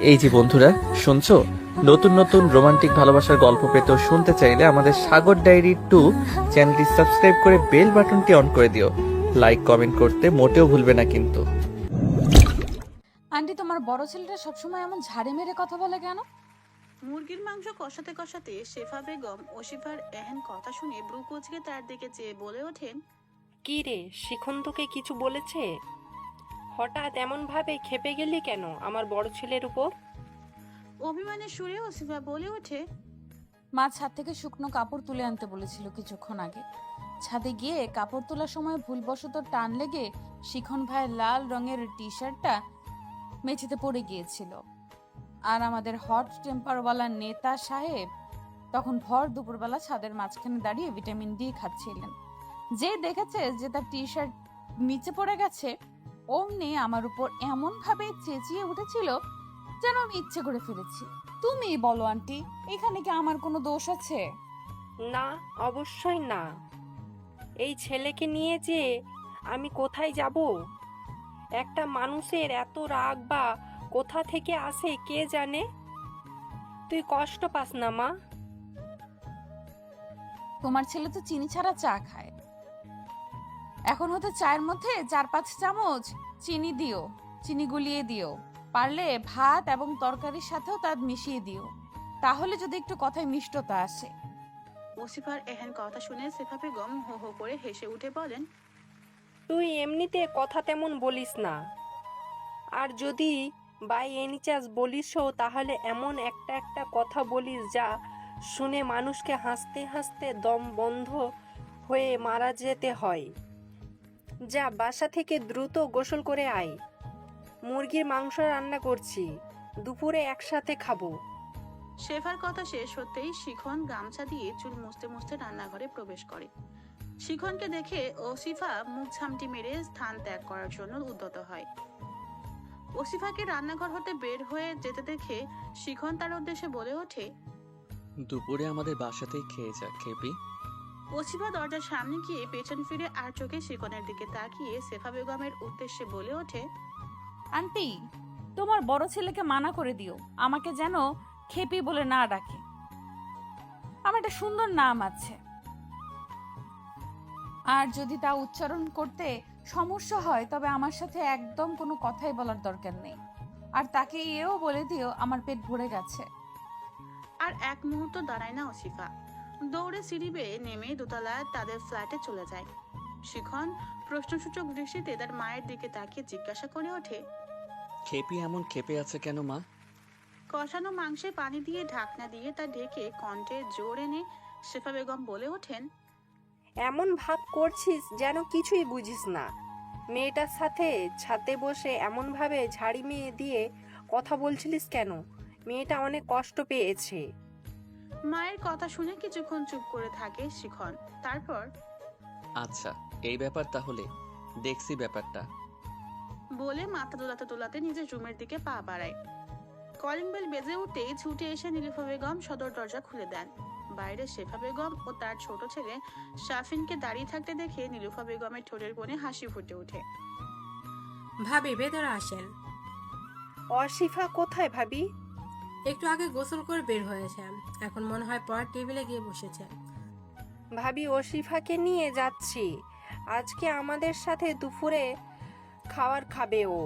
এই যে বন্ধুরা, শুনছো? নতুন নতুন রোমান্টিক ভালোবাসার গল্প পেতে ও শুনতে চাইলে আমাদের সাগর ডায়েরি 2 চ্যানেলটি সাবস্ক্রাইব করে বেল বাটনটি অন করে দিও। লাইক কমেন্ট করতে মোটেও ভুলবে না কিন্তু। আন্টি, তোমার বড় ছেলেটা সবসময় এমন ঝাড়ি মেরে কথা বলে কেন? মুরগির মাংস কষাতে কষাতে শেফা বেগম ওসিফার এহেন কথা শুনে ব্রু কুঁচকে তার দিকে চেয়ে বলে ওঠেন, কি রে, শিখন তোকে কিছু বলেছে? হঠাৎ এমন ভাবে খেপে গেলি কেন আমার বড় ছেলের উপর? অভিমানের সুরে ওসিফা বলে ওঠে, মা ছাদ থেকে শুকনো কাপড় তুলে আনতে বলেছিল কিছুক্ষণ আগে। ছাদে গিয়ে কাপড় তোলার সময় ভুলবশত টান লেগে শিখন ভাইয়ের লাল রঙের টি শার্টটা মেঝেতে পড়ে গিয়েছিল। আর আমাদের হট টেম্পারওয়ালা নেতা সাহেব তখন ভর দুপুরবেলা ছাদের মাঝখানে দাঁড়িয়ে ভিটামিন ডি খাচ্ছিলেন। যে দেখেছে যে তার টি শার্ট নিচে পড়ে গেছে, অমনি আমার উপর এমন ভাবে চেঁচিয়ে উঠেছিল যেন আমি ইচ্ছে করে ফেলেছি। তুমি বলো আন্টি, এখানে কি আমার কোনো দোষ আছে? না, অবশ্যই না। এই ছেলেকে নিয়ে যে আমি কোথায় যাব? একটা মানুষের এত রাগ বা কোথা থেকে আসে কে জানে। তুই কষ্ট পাস না মা? তোমার ছেলে তো চিনি ছাড়া চা খায়। এখন হতে চায়ের মধ্যে 4-5 চামচ চিনি দিও, চিনি গুলিয়ে দিও। পারলে ভাত এবং তরকারির সাথেও তা মিশিয়ে দিও, তাহলে যদি একটু কথায় মিষ্টতা আসে। ওসিফার এহেন কথা শুনে শেফা বেগম হো হো করে হেসে উঠে বলেন, তুই এমনিতে কথা তেমন বলিস না, আর যদি বাই এনি চান্স বলিসও তাহলে এমন একটা একটা কথা বলিস যা শুনে মানুষকে হাসতে হাসতে দম বন্ধ হয়ে মারা যেতে হয়। যা বাসা থেকে দ্রুত গোসল করে আয়। মুরগির মাংস রান্না করছি, দুপুরে একসাথে খাবো। শেফার কথা শেষ হতেই শিখন গামছা দিয়ে চুল মুছতে মুছতে রান্নাঘরে প্রবেশ করে। শিখনকে দেখে ওসিফা মুখ ঝামটি মেরে স্থান ত্যাগ করার জন্য উদ্যত হয়। ওসিফাকে রান্নাঘর হতে বের হয়ে যেতে দেখে শিখন তার উদ্দেশ্যে বলে ওঠে, দুপুরে আমাদের বাসাতেই খেয়ে যা খেপি। ওসিফা দরজার সামনে গিয়ে পেছন ফিরে আর চোখে শিখনের দিকে তাকিয়ে শেফা বেগমের উদ্দেশ্যে বলে ওঠে, আন্টি, তোমার বড় ছেলেকে মানা করে দিও আমাকে যেন খেপি বলে না ডাকে। আমার একটা সুন্দর নাম আছে, আর যদি তা উচ্চারণ করতে সমস্যা হয় তবে আমার সাথে একদম কোনো কথাই বলার দরকার নেই। আর তাকে এও বলে দিও আমার পেট ভরে গেছে। আর এক মুহূর্ত দাঁড়ায় না ওসিফা, দৌড়ে সিঁড়ি বেয়ে নেমে দোতলায় তাদের ফ্ল্যাটে চলে যায়। শিখন প্রশ্নসূচক দৃষ্টিতে তার মায়ের দিকে তাকিয়ে জিজ্ঞাসা করে ওঠে, খেপি এমন খেপে আছে কেন মা? কষানো মাংসে পানি দিয়ে ঢাকনা দিয়ে তা ঢেকে কণ্ঠে জোর এনে শেফা বেগম বলে ওঠেন, এমন ভাব করছিস যেন কিছুই বুঝিস না। মেয়েটার সাথে ছাদে বসে এমন ভাবে ঝাড়ি মেয়ে দিয়ে কথা বলছিলিস কেন? মেয়েটা অনেক কষ্ট পেয়েছে। মায়ের কথা শুনে কিছুক্ষণ চুপ করে থাকে শিখন। তারপর আচ্ছা, এই ব্যাপার তাহলে, দেখছি ব্যাপারটা। বলে মাথা দোলাতে দোলাতে নিজের রুমের দিকে পা বাড়ায়। কলিং বেল বেজে উঠতেই ছুটে এসে নীলুফা বেগম সদর দরজা খুলে দেন। বাইরে শেফা বেগম ও তার ছোট ছেলে শাফিনকে দাঁড়িয়ে থাকতে দেখে নীলুফা বেগমের ঠোঁটের কোণে হাসি ফুটে ওঠে। ভাবি, ভেতরে আসেন। অশিফা কোথায় ভাবি? একটু আগে গোসল করে বের হয়েছে, এখন মনে হয় পড়ার টেবিলে গিয়ে বসেছে। ভাবি, অশিফাকে নিয়ে যাচ্ছি। আজকে আমাদের সাথে দুপুরে খাবার খাবে ও।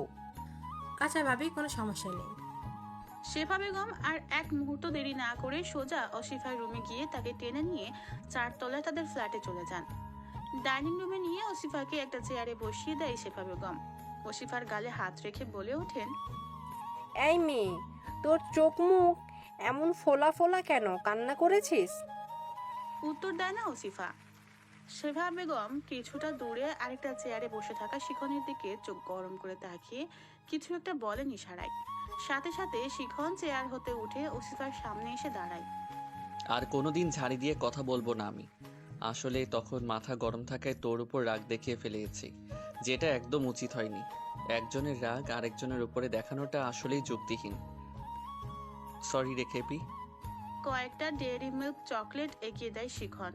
আচ্ছা ভাবি, কোনো সমস্যা নেই। শেফা বেগম আর এক মুহূর্ত দেরি না করে সোজা অশিফার রুমে গিয়ে তাকে টেনে নিয়ে 4 তলায় তাদের ফ্ল্যাটে চলে যান। ডাইনিং রুমে নিয়ে অশিফাকে একটা চেয়ারে বসিয়ে দেয় শেফা বেগম। অশিফার গালে হাত রেখে বলে ওঠেন, এই মেয়ে, তোর চোখ মুখ এমন ফোলা ফোলা কেন? কান্না করেছিস? উত্তর দেয় না ওসিফা। শেফা বেগম কিছুটা দূরে আরেকটা চেয়ারে বসে থাকা শিখনের দিকে চোখ গরম করে তাকিয়ে কিছু একটা বলেন ইশারায়। সাথে সাথে শিখন চেয়ার হতে উঠে ওসিফার সামনে এসে দাঁড়ায়। আর কোনোদিন ঝাড়ি দিয়ে কথা বলবো না আমি। আসলে তখন মাথা গরম থাকায় তোর উপর রাগ দেখিয়ে ফেলেছি, যেটা একদম উচিত হয়নি। একজনের রাগ আরেকজনের উপরে দেখানোটা আসলেই যুক্তিহীন। সরি রে খেপি। কয়েকটা ডেয়ারি মিল্ক চকলেট এগিয়ে দেয় শিখন।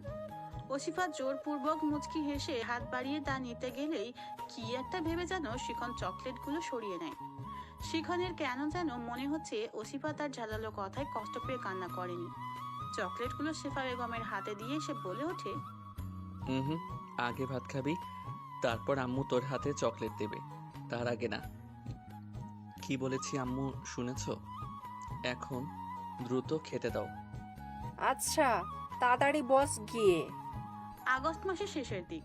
ওসিফা জোরপূর্বক মুচকি হেসে হাত বাড়িয়ে তা নিতে গেলেই কি একটা ভেবে যেন শিখন চকলেটগুলো সরিয়ে নেয়। শিখনের কেন যেন মনে হচ্ছে ওসিফা তার ঝালালো কথায় কষ্ট পেয়ে কান্না করেনি। চকলেটগুলো শেফা বেগমের হাতে দিয়ে সে বলে ওঠে, হুম, আগে ভাত খাবি, তারপর আম্মু তোর হাতে চকলেট দেবে, তার আগে না। কি বলেছি আম্মু শুনেছ? এখন দ্রুত খেতে দাও। আচ্ছা, তাড়াতাড়ি বস গিয়ে। আগস্ট মাসের শেষের দিক।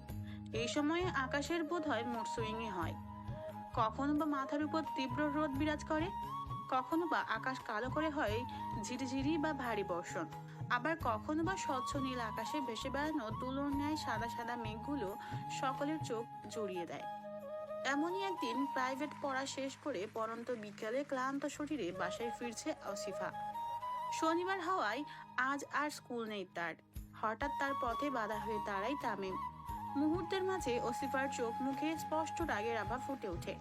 এই সময়ে আকাশের বোধহয় মুড সুইংই হয়। কখনো বা মাথার উপর তীব্র রোদ বিরাজ করে, কখনো বা আকাশ কালো করে হয় ঝিরিঝিরি বা ভারী বর্ষণ, আবার কখনো বা স্বচ্ছ নীল আকাশে ভেসে বেড়ানো তুলোর ন্যায় সাদা সাদা মেঘগুলো সকলের চোখ জড়িয়ে দেয়। এমনই একদিন প্রাইভেট পড়া শেষ করে পরন্ত বিকেলে ক্লান্ত শরীরে বাসায় ফিরছে অসিফা। শনিবার হওয়ায় আজ আর স্কুল নেই তার। হঠাৎ তার পথে বাধা হয়ে দাঁড়ায় তামিম। মুহূর্তের মাঝে অসিফার চোখ মুখে স্পষ্ট রাগের আভা ফুটে ওঠে।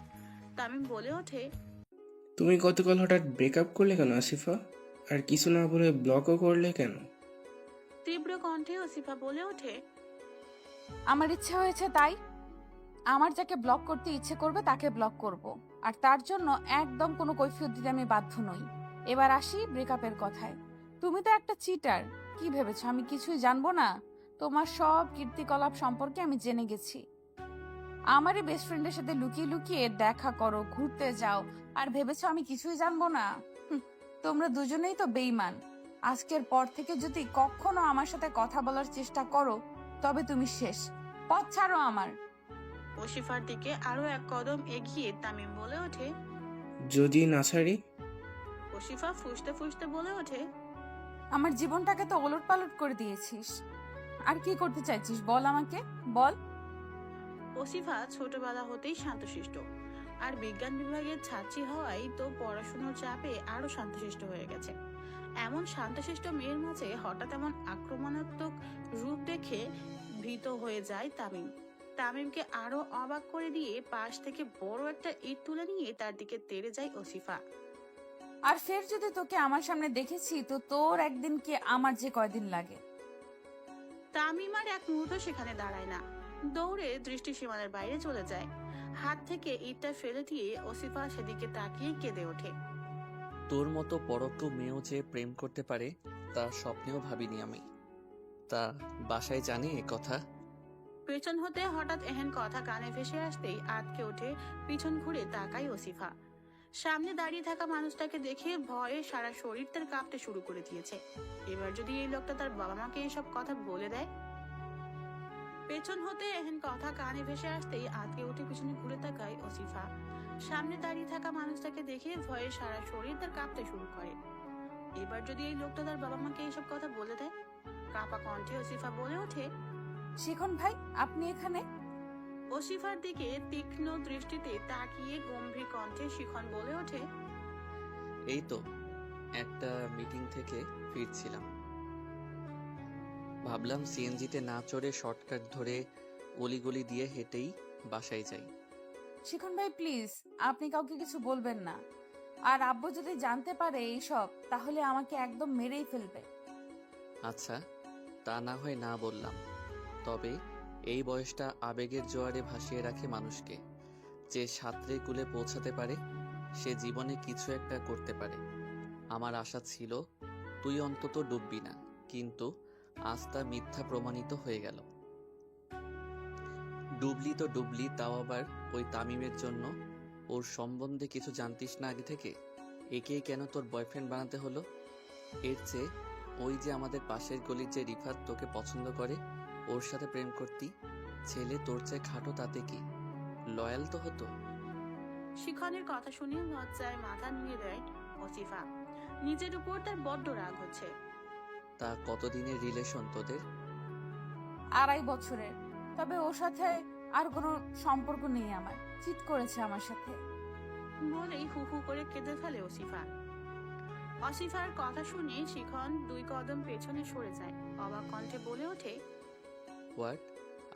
তামিম বলে ওঠে, তুমি গতকাল হঠাৎ ব্রেকআপ করলে কেন আসিফা? আর কিছু না বলে ব্লকও করলে কেন? তীব্র কণ্ঠে অসিফা বলে ওঠে, আমার ইচ্ছে হয়েছে তাই। আমার যাকে ব্লক করতে ইচ্ছে করবে তাকে ব্লক করব। আর তার জন্য একদম কোনো কৈফিয়ত দিতে আমি বাধ্য নই। এবার আসি ব্রেকআপের কথায়। তুমি তো একটা চিটার। কি ভেবেছো আমি কিছুই জানবো না? তোমার সব কীর্তিকলাপ সম্পর্কে আমি জেনে গেছি। আমারই বেস্ট ফ্রেন্ডের সাথে লুকিয়ে লুকিয়ে দেখা করো, ঘুরতে যাও, আর ভেবেছো আমি কিছুই জানবো না? তোমরা দুজনেই তো বেইমান। আজকের পর থেকে যদি কখনো আমার সাথে কথা বলার চেষ্টা করো তবে তুমি শেষ। পথ ছাড়ো আমার। অসিফার দিকে আরো এক কদম এগিয়ে তামিম বলে ওঠে। যদি না ছাড়ি? অসিফা ফুঁসতে ফুঁসতে বলে ওঠে, আমার জীবনটাকে তো ওলটপালট করে দিয়েছিস। আর কি করতে চাইছিস বল আমাকে, বল। অসিফা ছোটবেলা হতেই শান্তশিষ্ট, আর বিজ্ঞান বিভাগের ছাত্রী হওয়ায় তো পড়াশোনার চাপে আরো শান্তশিষ্ট হয়ে গেছে। এমন শান্তশিষ্ট মেয়ের মাঝে হঠাৎ এমন আক্রমণাত্মক রূপ দেখে ভীত হয়ে যায় তামিম। তামিমকে আরো অবাক করে দিয়ে পাশ থেকে বড় একটা ইট তুলে নিয়ে তার দিকে তেড়ে যায় অসিফা। আর ফের যদি তোকে আমার সামনে দেখেছি তো তোর একদিন কি আমার যে কয়দিন লাগে। তামিম আর এক মুহূর্ত সেখানে দাঁড়ায় না, দৌড়ে দৃষ্টি সীমানার বাইরে চলে যায়। হাত থেকে ইটটা ফেলে দিয়ে অসিফা সেদিকে তাকিয়ে কেঁদে ওঠে। তোর মতো পরোক্ষ মেয়েও যে প্রেম করতে পারে তা স্বপ্নেও ভাবিনি আমি। তা বাসায় জানি এ কথা? পেছন হতে হঠাৎ এহেন কথা কানে ভেসে আসতেই আটকে ওঠে, পিছন ঘুরে তাকায় অসিফা। সামনে দাঁড়িয়ে থাকা মানুষটাকে দেখে ভয়ে সারা শরীর তার কাঁপতে শুরু করে দিয়েছে। এবার যদি এই লোকটা তার বাবা মাকে এইসব কথা বলে দেয়। পেছন হতে এহেন কথা কানে ভেসে আসতেই আটকে উঠে পিছনে ঘুরে তাকায় অসিফা। সামনে দাঁড়িয়ে থাকা মানুষটাকে দেখে ভয়ে সারা শরীর তার কাঁপতে শুরু করে। এবার যদি এই লোকটা তার বাবা মাকে এইসব কথা বলে দেয়। কাঁপা কণ্ঠে অসিফা বলে ওঠে, শিখন ভাই আপনি এখানে? অসিফার দিকে তীক্ষ্ণ দৃষ্টিতে তাকিয়ে গম্ভীর কণ্ঠে শিখন বলে ওঠে, এই তো একটা মিটিং থেকে ফিরছিলাম, ভাবলাম সিএনজিতে না চড়ে শর্টকাট ধরে অলিগলি দিয়ে হেঁটেই বাসায় যাই। শিখন ভাই প্লিজ, আপনি কাউকে কিছু বলবেন না। আর আব্বু যদি জানতে পারে এইসব তাহলে আমাকে একদম মেরেই ফেলবে। আচ্ছা, তা না হয় না বললাম, তবে এই বয়সটা আবেগের জোয়ারে ভাসিয়ে রাখে মানুষকে। যে সাঁতরে কুলে পৌঁছাতে পারে সে জীবনে কিছু একটা করতে পারে। আমার আশা ছিল তুই অন্তত ডুববি না, কিন্তু আজ তা মিথ্যা প্রমাণিত হয়ে গেল। ডুবলি তো ডুবলি, তাও আবার ওই তামিমের জন্য। ওর সম্বন্ধে কিছু জানতিস না আগে থেকে? একেই কেন তোর বয়ফ্রেন্ড বানাতে হলো? এর চেয়ে ওই যে আমাদের পাশের গলির যে রিফাত তোকে পছন্দ করে, ওর সাথে প্রেম করতি। ছেলে তোর চেয়ে খাটো, তাতে কি লয়াল তো হতো। শিখনের কথা শুনে লজ্জায় মাথা নিয়ে দেয় অসিফা। নিজের উপর তার বড্ড রাগ হচ্ছে। তা কতদিনের রিলেশন তোদের? 2.5 বছরের। তবে ওর সাথে আর কোনো সম্পর্ক নেই আমার। চিট করেছে আমার সাথে। বলেই হু হু করে কেঁদে ফেলে অসিফা। অসিফার কথা শুনে শিখন 2 কদম পেছনে সরে যায়, অবাক কণ্ঠে বলে ওঠে, হোয়াট?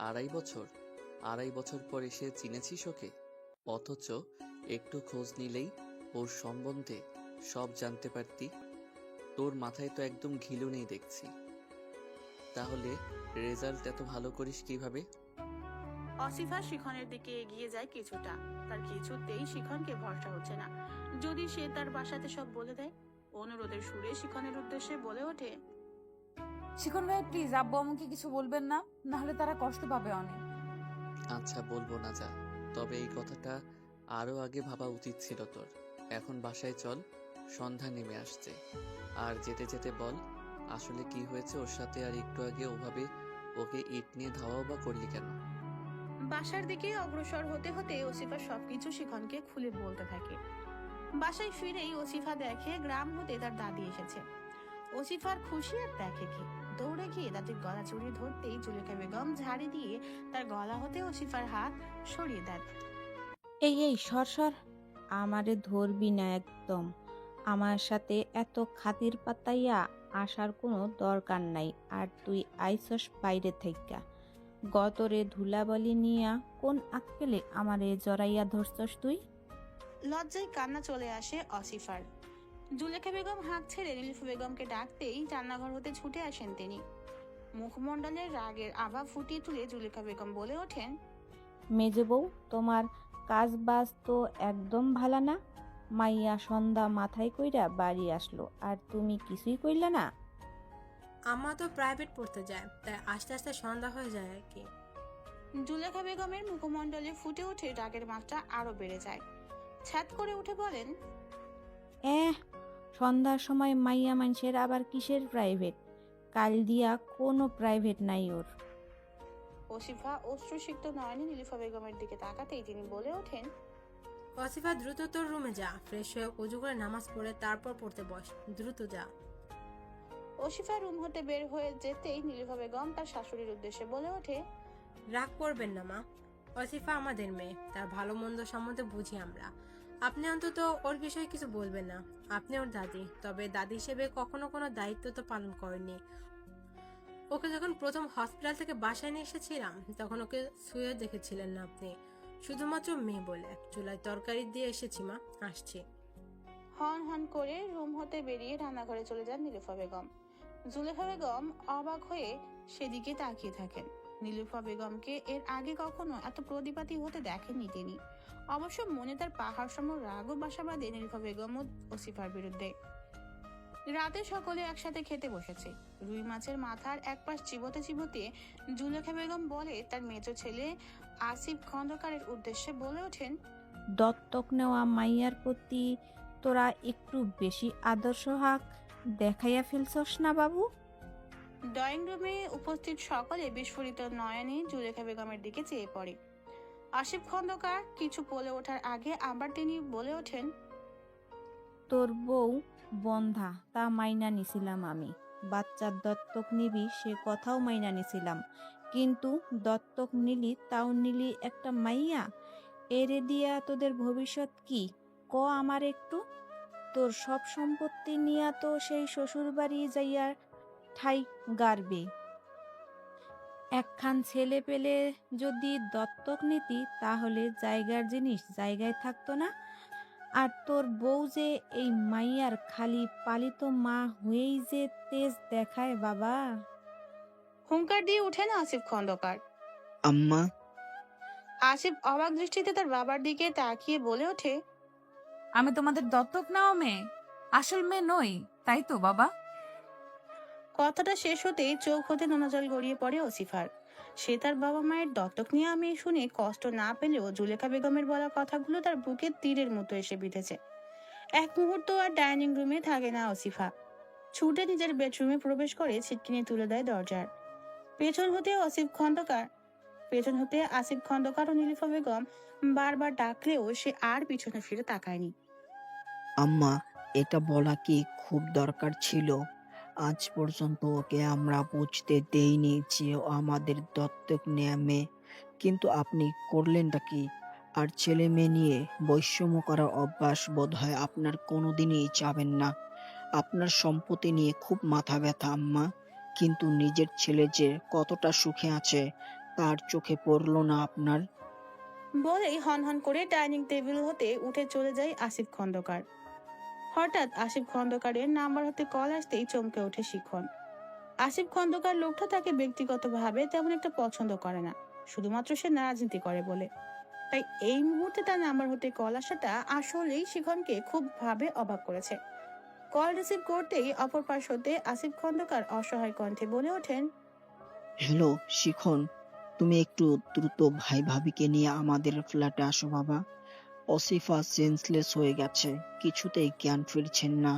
2.5 বছর? 2.5 বছর পর এসে চিনেছিস ওকে? অথচ একটু খোঁজ নিলেই ওর সম্বন্ধে সব জানতে পারতি। তোর মাথায় তো একদম ঘিলু নেই দেখছি। তাহলে রেজাল্ট এত ভালো করিস কিভাবে? অসিফা শিখনের দিকে এগিয়ে যায় কিছুটা। তার কিছুতেই শিখনকে ভরসা হচ্ছে না। যদি সে তার বাসাতে সব বলে দেয়। অনুরোধের সুরে শিখনের উদ্দেশ্যে বলে ওঠে, শিখন ভাই প্লিজ আব্বু আমাকে কিছু বলবেন না, নাহলে তারা কষ্ট পাবে অনেক। আচ্ছা বলবো না যা, তবে এই কথাটা আরও আগে ভাবা উচিত ছিল তোর। এখন বাসায় চল, সন্ধ্যা নেমে আসছে। আর যেতে যেতে বল আসলে কি হয়েছে ওর সাথে, আর একটু আগে ওভাবে ওকে ইট নিয়ে ধাওয়াও বা করলি কেন? বাসার দিকে অগ্রসর হতে হতে ওসিফা সবকিছু শিখনকে খুলে বলতে থাকে। বাসায় ফিরেই ওসিফা দেখে গ্রাম হতে তার দাদি এসেছে। ওসিফার খুশি আর দেখে কি, দৌড়ে গিয়ে দাদির গলা জড়িয়ে ধরতেই জুলেখা বেগম ঝাড়ি দিয়ে তার গলা হতে ওসিফার হাত সরিয়ে দেন। এই এই সর সর, আমারে ধরবি না একদম। আমার সাথে এত খাতির পাতাইয়া আসার কোনো দরকার নাই। আর তুই আইসস বাইরে থাইকা, গতরে ধুলাবালি নিয়া কোন আক্কেলে আমারে জড়াইয়া ধরছস তুই? লজ্জায় কান্না চলে আসে অসিফার। জুলেখা বেগম হাঁক ছেড়ে নীলুফা বেগমকে ডাকতেই রান্নাঘর হতে ছুটে আসেন তিনি। মুখমণ্ডলের রাগের আভা ফুটিয়ে তুলে জুলেখা বেগম বলে ওঠেন, মেজো বউ, তোমার কাজ বাজ তো একদম ভালা না। মাইয়া সন্ধ্যা মাথায় কইরা বাড়ি আসলো আর তুমি কিছুই কইলা না। আম্মা তো প্রাইভেট পড়তে যায়, তাই আস্তে আস্তে সন্ধ্যা হয়ে যায় আর কি। জুলেখা বেগমের মুখমণ্ডলে ফুটে ওঠে রাগের মাত্রা আরো বেড়ে যায়। ছ্যাদ করে উঠে বলেন, সন্ধ্যার সময় মাইয়া মানুষের আবার কিসের প্রাইভেট? কাল দিয়া কোনো প্রাইভেট নাই ওর। ওসিফা অশ্রুসিক্ত নয়নে নীলুফা বেগমের দিকে তাকাতেই তিনি বলে ওঠেন, ওয়াসিফা দ্রুত তোর রুমে যা, ফ্রেশ হয়ে অজু করে নামাজ পড়ে তারপর পড়তে বস, দ্রুত যা। ওসিফা রুম হতে বের হয়ে যেতেই নীলুফা বেগম তার শাশুড়ির উদ্দেশ্যে বলে ওঠে, রাগ করবেন না মা, ওয়াসিফা আমাদের মেয়ে, তার ভালো মন্দ সম্বন্ধে বুঝি আমরা। আপনি অন্তত ওর বিষয়ে কিছু বলবেন না। আপনি ওর দাদি, তবে দাদি হিসেবে কখনো কোনো দায়িত্ব তো পালন করেননি। ওকে যখন প্রথম হসপিটাল থেকে বাসায় নিয়ে এসেছিলাম তখন ওকে শুয়ে দেখেছিলেন না আপনি, শুধুমাত্র মেয়ে বলে। চুলায় তরকারি দিয়ে এসেছি মা, আসছি। হন হন করে রুম হতে বেরিয়ে রান্নাঘরে চলে যান নীলুফা বেগম। জুলেখা বেগম অবাক হয়ে সেদিকে তাকিয়ে থাকেন। নীলুফা বেগমকে এর আগে কখনো এত প্রতিবাদী হতে দেখেননি তিনি। অবশ্য মনে তার পাহাড় সম রাগও বাসা বাঁধে নীলুফা বেগম ও ওসিফার বিরুদ্ধে। রাতে সকলে একসাথে খেতে বসেছে। রুই মাছের মাথার এক পাশ চিবোতে চিবোতে জুলেখা বেগম বলে তার মেজো ছেলে আসিফ খন্দকারের উদ্দেশ্যে বলে ওঠেন, দত্তক নেওয়া মাইয়ার প্রতি তোরা একটু বেশি আদর্শ হাক দেখাইয়া ফেলছস না বাবু? ড্রয়িং রুমে উপস্থিত সকলে বিস্ফোরিত নয়নে জুলেখা বেগমের দিকে চেয়ে পড়ে। আসিফ খন্দকার কিছু বলে ওঠার আগে আবার তিনি বলে ওঠেন, তোর বউ বন্ধা তা মাইনা নিছিলাম আমি, বাচ্চার দত্তক নিবি সে কথাও মাইনা নিছিলাম, কিন্তু দত্তক নিলি তাও নিলি একটা মাইয়া। এরে দিয়া তোদের ভবিষ্যৎ কি ক আমার একটু? তোর সব সম্পত্তি নিয়া তো সেই শ্বশুর বাড়ি যাইয়া ঠাই গাড়বে। একখান ছেলে পেলে যদি দত্তক নিতি তাহলে জায়গার জিনিস জায়গায় থাকতো না। আর তোর বউ যে এই মাইয়ার খালি পালিত মা হয়েই যে তেজ দেখায় বাবা। হুঙ্কার দিয়ে উঠেন আসিফ খন্দকার। আম্মা, আসিফ অবাক দৃষ্টিতে তার বাবার দিকে তাকিয়ে বলে ওঠে, আমি তোমাদের দত্তক নেওয়া মেয়ে, আসল মেয়ে নই, তাই তো বাবা? কথাটা শেষ হতেই চোখ হতে নোনা জল গড়িয়ে পড়ে ওসিফার। সে তার বাবা মায়ের দত্তক নিয়ে আমি শুনে কষ্ট না পেলেও জুলেখা বেগমের বলা কথাগুলো তার বুকে তীরের মতো এসে বিঁধেছে। এক মুহূর্ত আর ডাইনিং রুমে থাকে না ওসিফা। ছুটে নিজের বেডরুমে প্রবেশ করে ছিটকিনি তুলে দেয় দরজার। পেছন হতে আসিফ খন্দকার ও নীলুফা বেগম বারবার ডাকলেও সে আর পিছনে ফিরে তাকায়নি। আম্মা, এটা বলা কি খুব দরকার ছিল? আজ পর্যন্ত ওকে আমরা বুঝতে দেইনি যে ও আমাদের দত্তক নেয়া মেয়ে, কিন্তু আপনি করলেনটা কি? আর ছেলে মেয়ে নিয়ে বৈষম্য করার অভ্যাস বোধহয় আপনার কোনোদিনই যাবেন না। আপনার সম্পত্তি নিয়ে খুব মাথা ব্যথা আম্মা, কিন্তু নিজের ছেলে যে কতটা সুখে আছে তার চোখে পড়লো না আপনার? বলেই হনহন করে ডাইনিং টেবিল হতে উঠে চলে যায় আসিফ খন্দকার। হঠাৎ আসিফ খন্দকারের নাম্বার হতে কল আসতেই চমকে ওঠে শিখন। আসিফ খন্দকার লোকটা তাকে ব্যক্তিগতভাবে তেমন একটা পছন্দ করে না। শুধুমাত্র সে রাজনীতি করে বলে। তাই এই মুহূর্তে তার নাম্বার হতে কল আসাটা আসলেই শিখনকে খুব ভাবে অবাক করেছে। কল রিসিভ করতেই অপর পাশ হতে আসিফ খন্দকার অসহায় কণ্ঠে বলে ওঠেন, হ্যালো শিখন, তুমি একটু দ্রুত ভাই ভাবিকে নিয়ে আমাদের ফ্ল্যাটে আসো বাবা। অসিফা সেন্সলেস হয়ে গেছে, কিছুতেই জ্ঞান ফিরছেন না।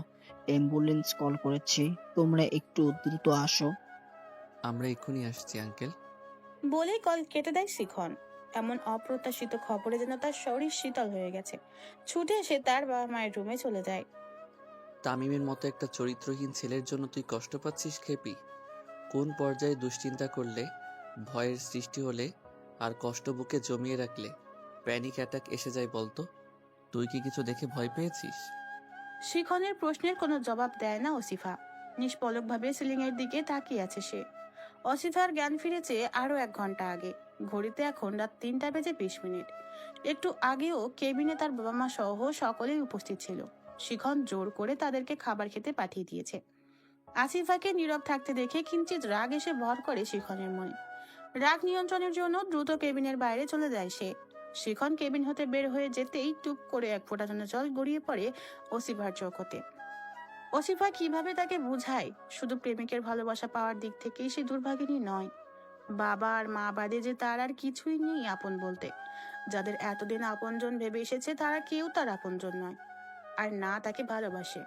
অ্যাম্বুলেন্স কল করেছি, তোমরা একটু দ্রুত আসো। আমরা এক্ষুনি আসছি আঙ্কেল। বলেই কল কেটে দেয় শিখন। এমন অপ্রত্যাশিত খবরে যেন তার শরীর শীতল হয়ে গেছে। ছুটে এসে তার বাবা মায়ের রুমে চলে যায়। তামিমের মতো একটা চরিত্রহীন ছেলের জন্য তুই কষ্ট পাচ্ছিস খেপি? কোন পর্যায়ে দুশ্চিন্তা করলে, ভয়ের সৃষ্টি হলে, আর কষ্ট বুকে জমিয়ে রাখলে প্যানিক অ্যাটাক এসে যায় বলতো? তুই কি কিছু দেখে ভয় পেয়েছিস? শিখনের প্রশ্নের কোনো জবাব দেয় না অসিফা। নিষ্পলকভাবে সিলিং এর দিকে তাকিয়ে আছে সে। অসিফার জ্ঞান ফিরেছে আরো 1 ঘন্টা আগে। ঘড়িতে এখন রাত 3:20। একটু আগেও কেবিনে তার বাবা মা সহ সকলেই উপস্থিত ছিল। শিখন জোর করে তাদেরকে খাবার খেতে পাঠিয়ে দিয়েছে। আসিফাকে নীরব থাকতে দেখে কিঞ্চিত রাগ এসে ভর করে শিখনের মনে। রাগ নিয়ন্ত্রণের জন্য দ্রুত কেবিনের বাইরে চলে যায় সে। শিখন কেবিন হতে বের হয়ে যেতেই টুপ করে 1 ফোঁটা যেন জল গড়িয়ে পড়ে অসিফার চোখ হতে। অসিফা কিভাবে তাকে বুঝায়, শুধু প্রেমিকের ভালোবাসা পাওয়ার দিক থেকেই সে দুর্ভাগিনী নয়। বাবা আর মা বাদে যে তার আর কিছুই নেই আপন বলতে। যাদের এতদিন আপনজন ভেবে এসেছে তারা কেউ তার আপনজন নয়, আর না তাকে ভালোবাসে।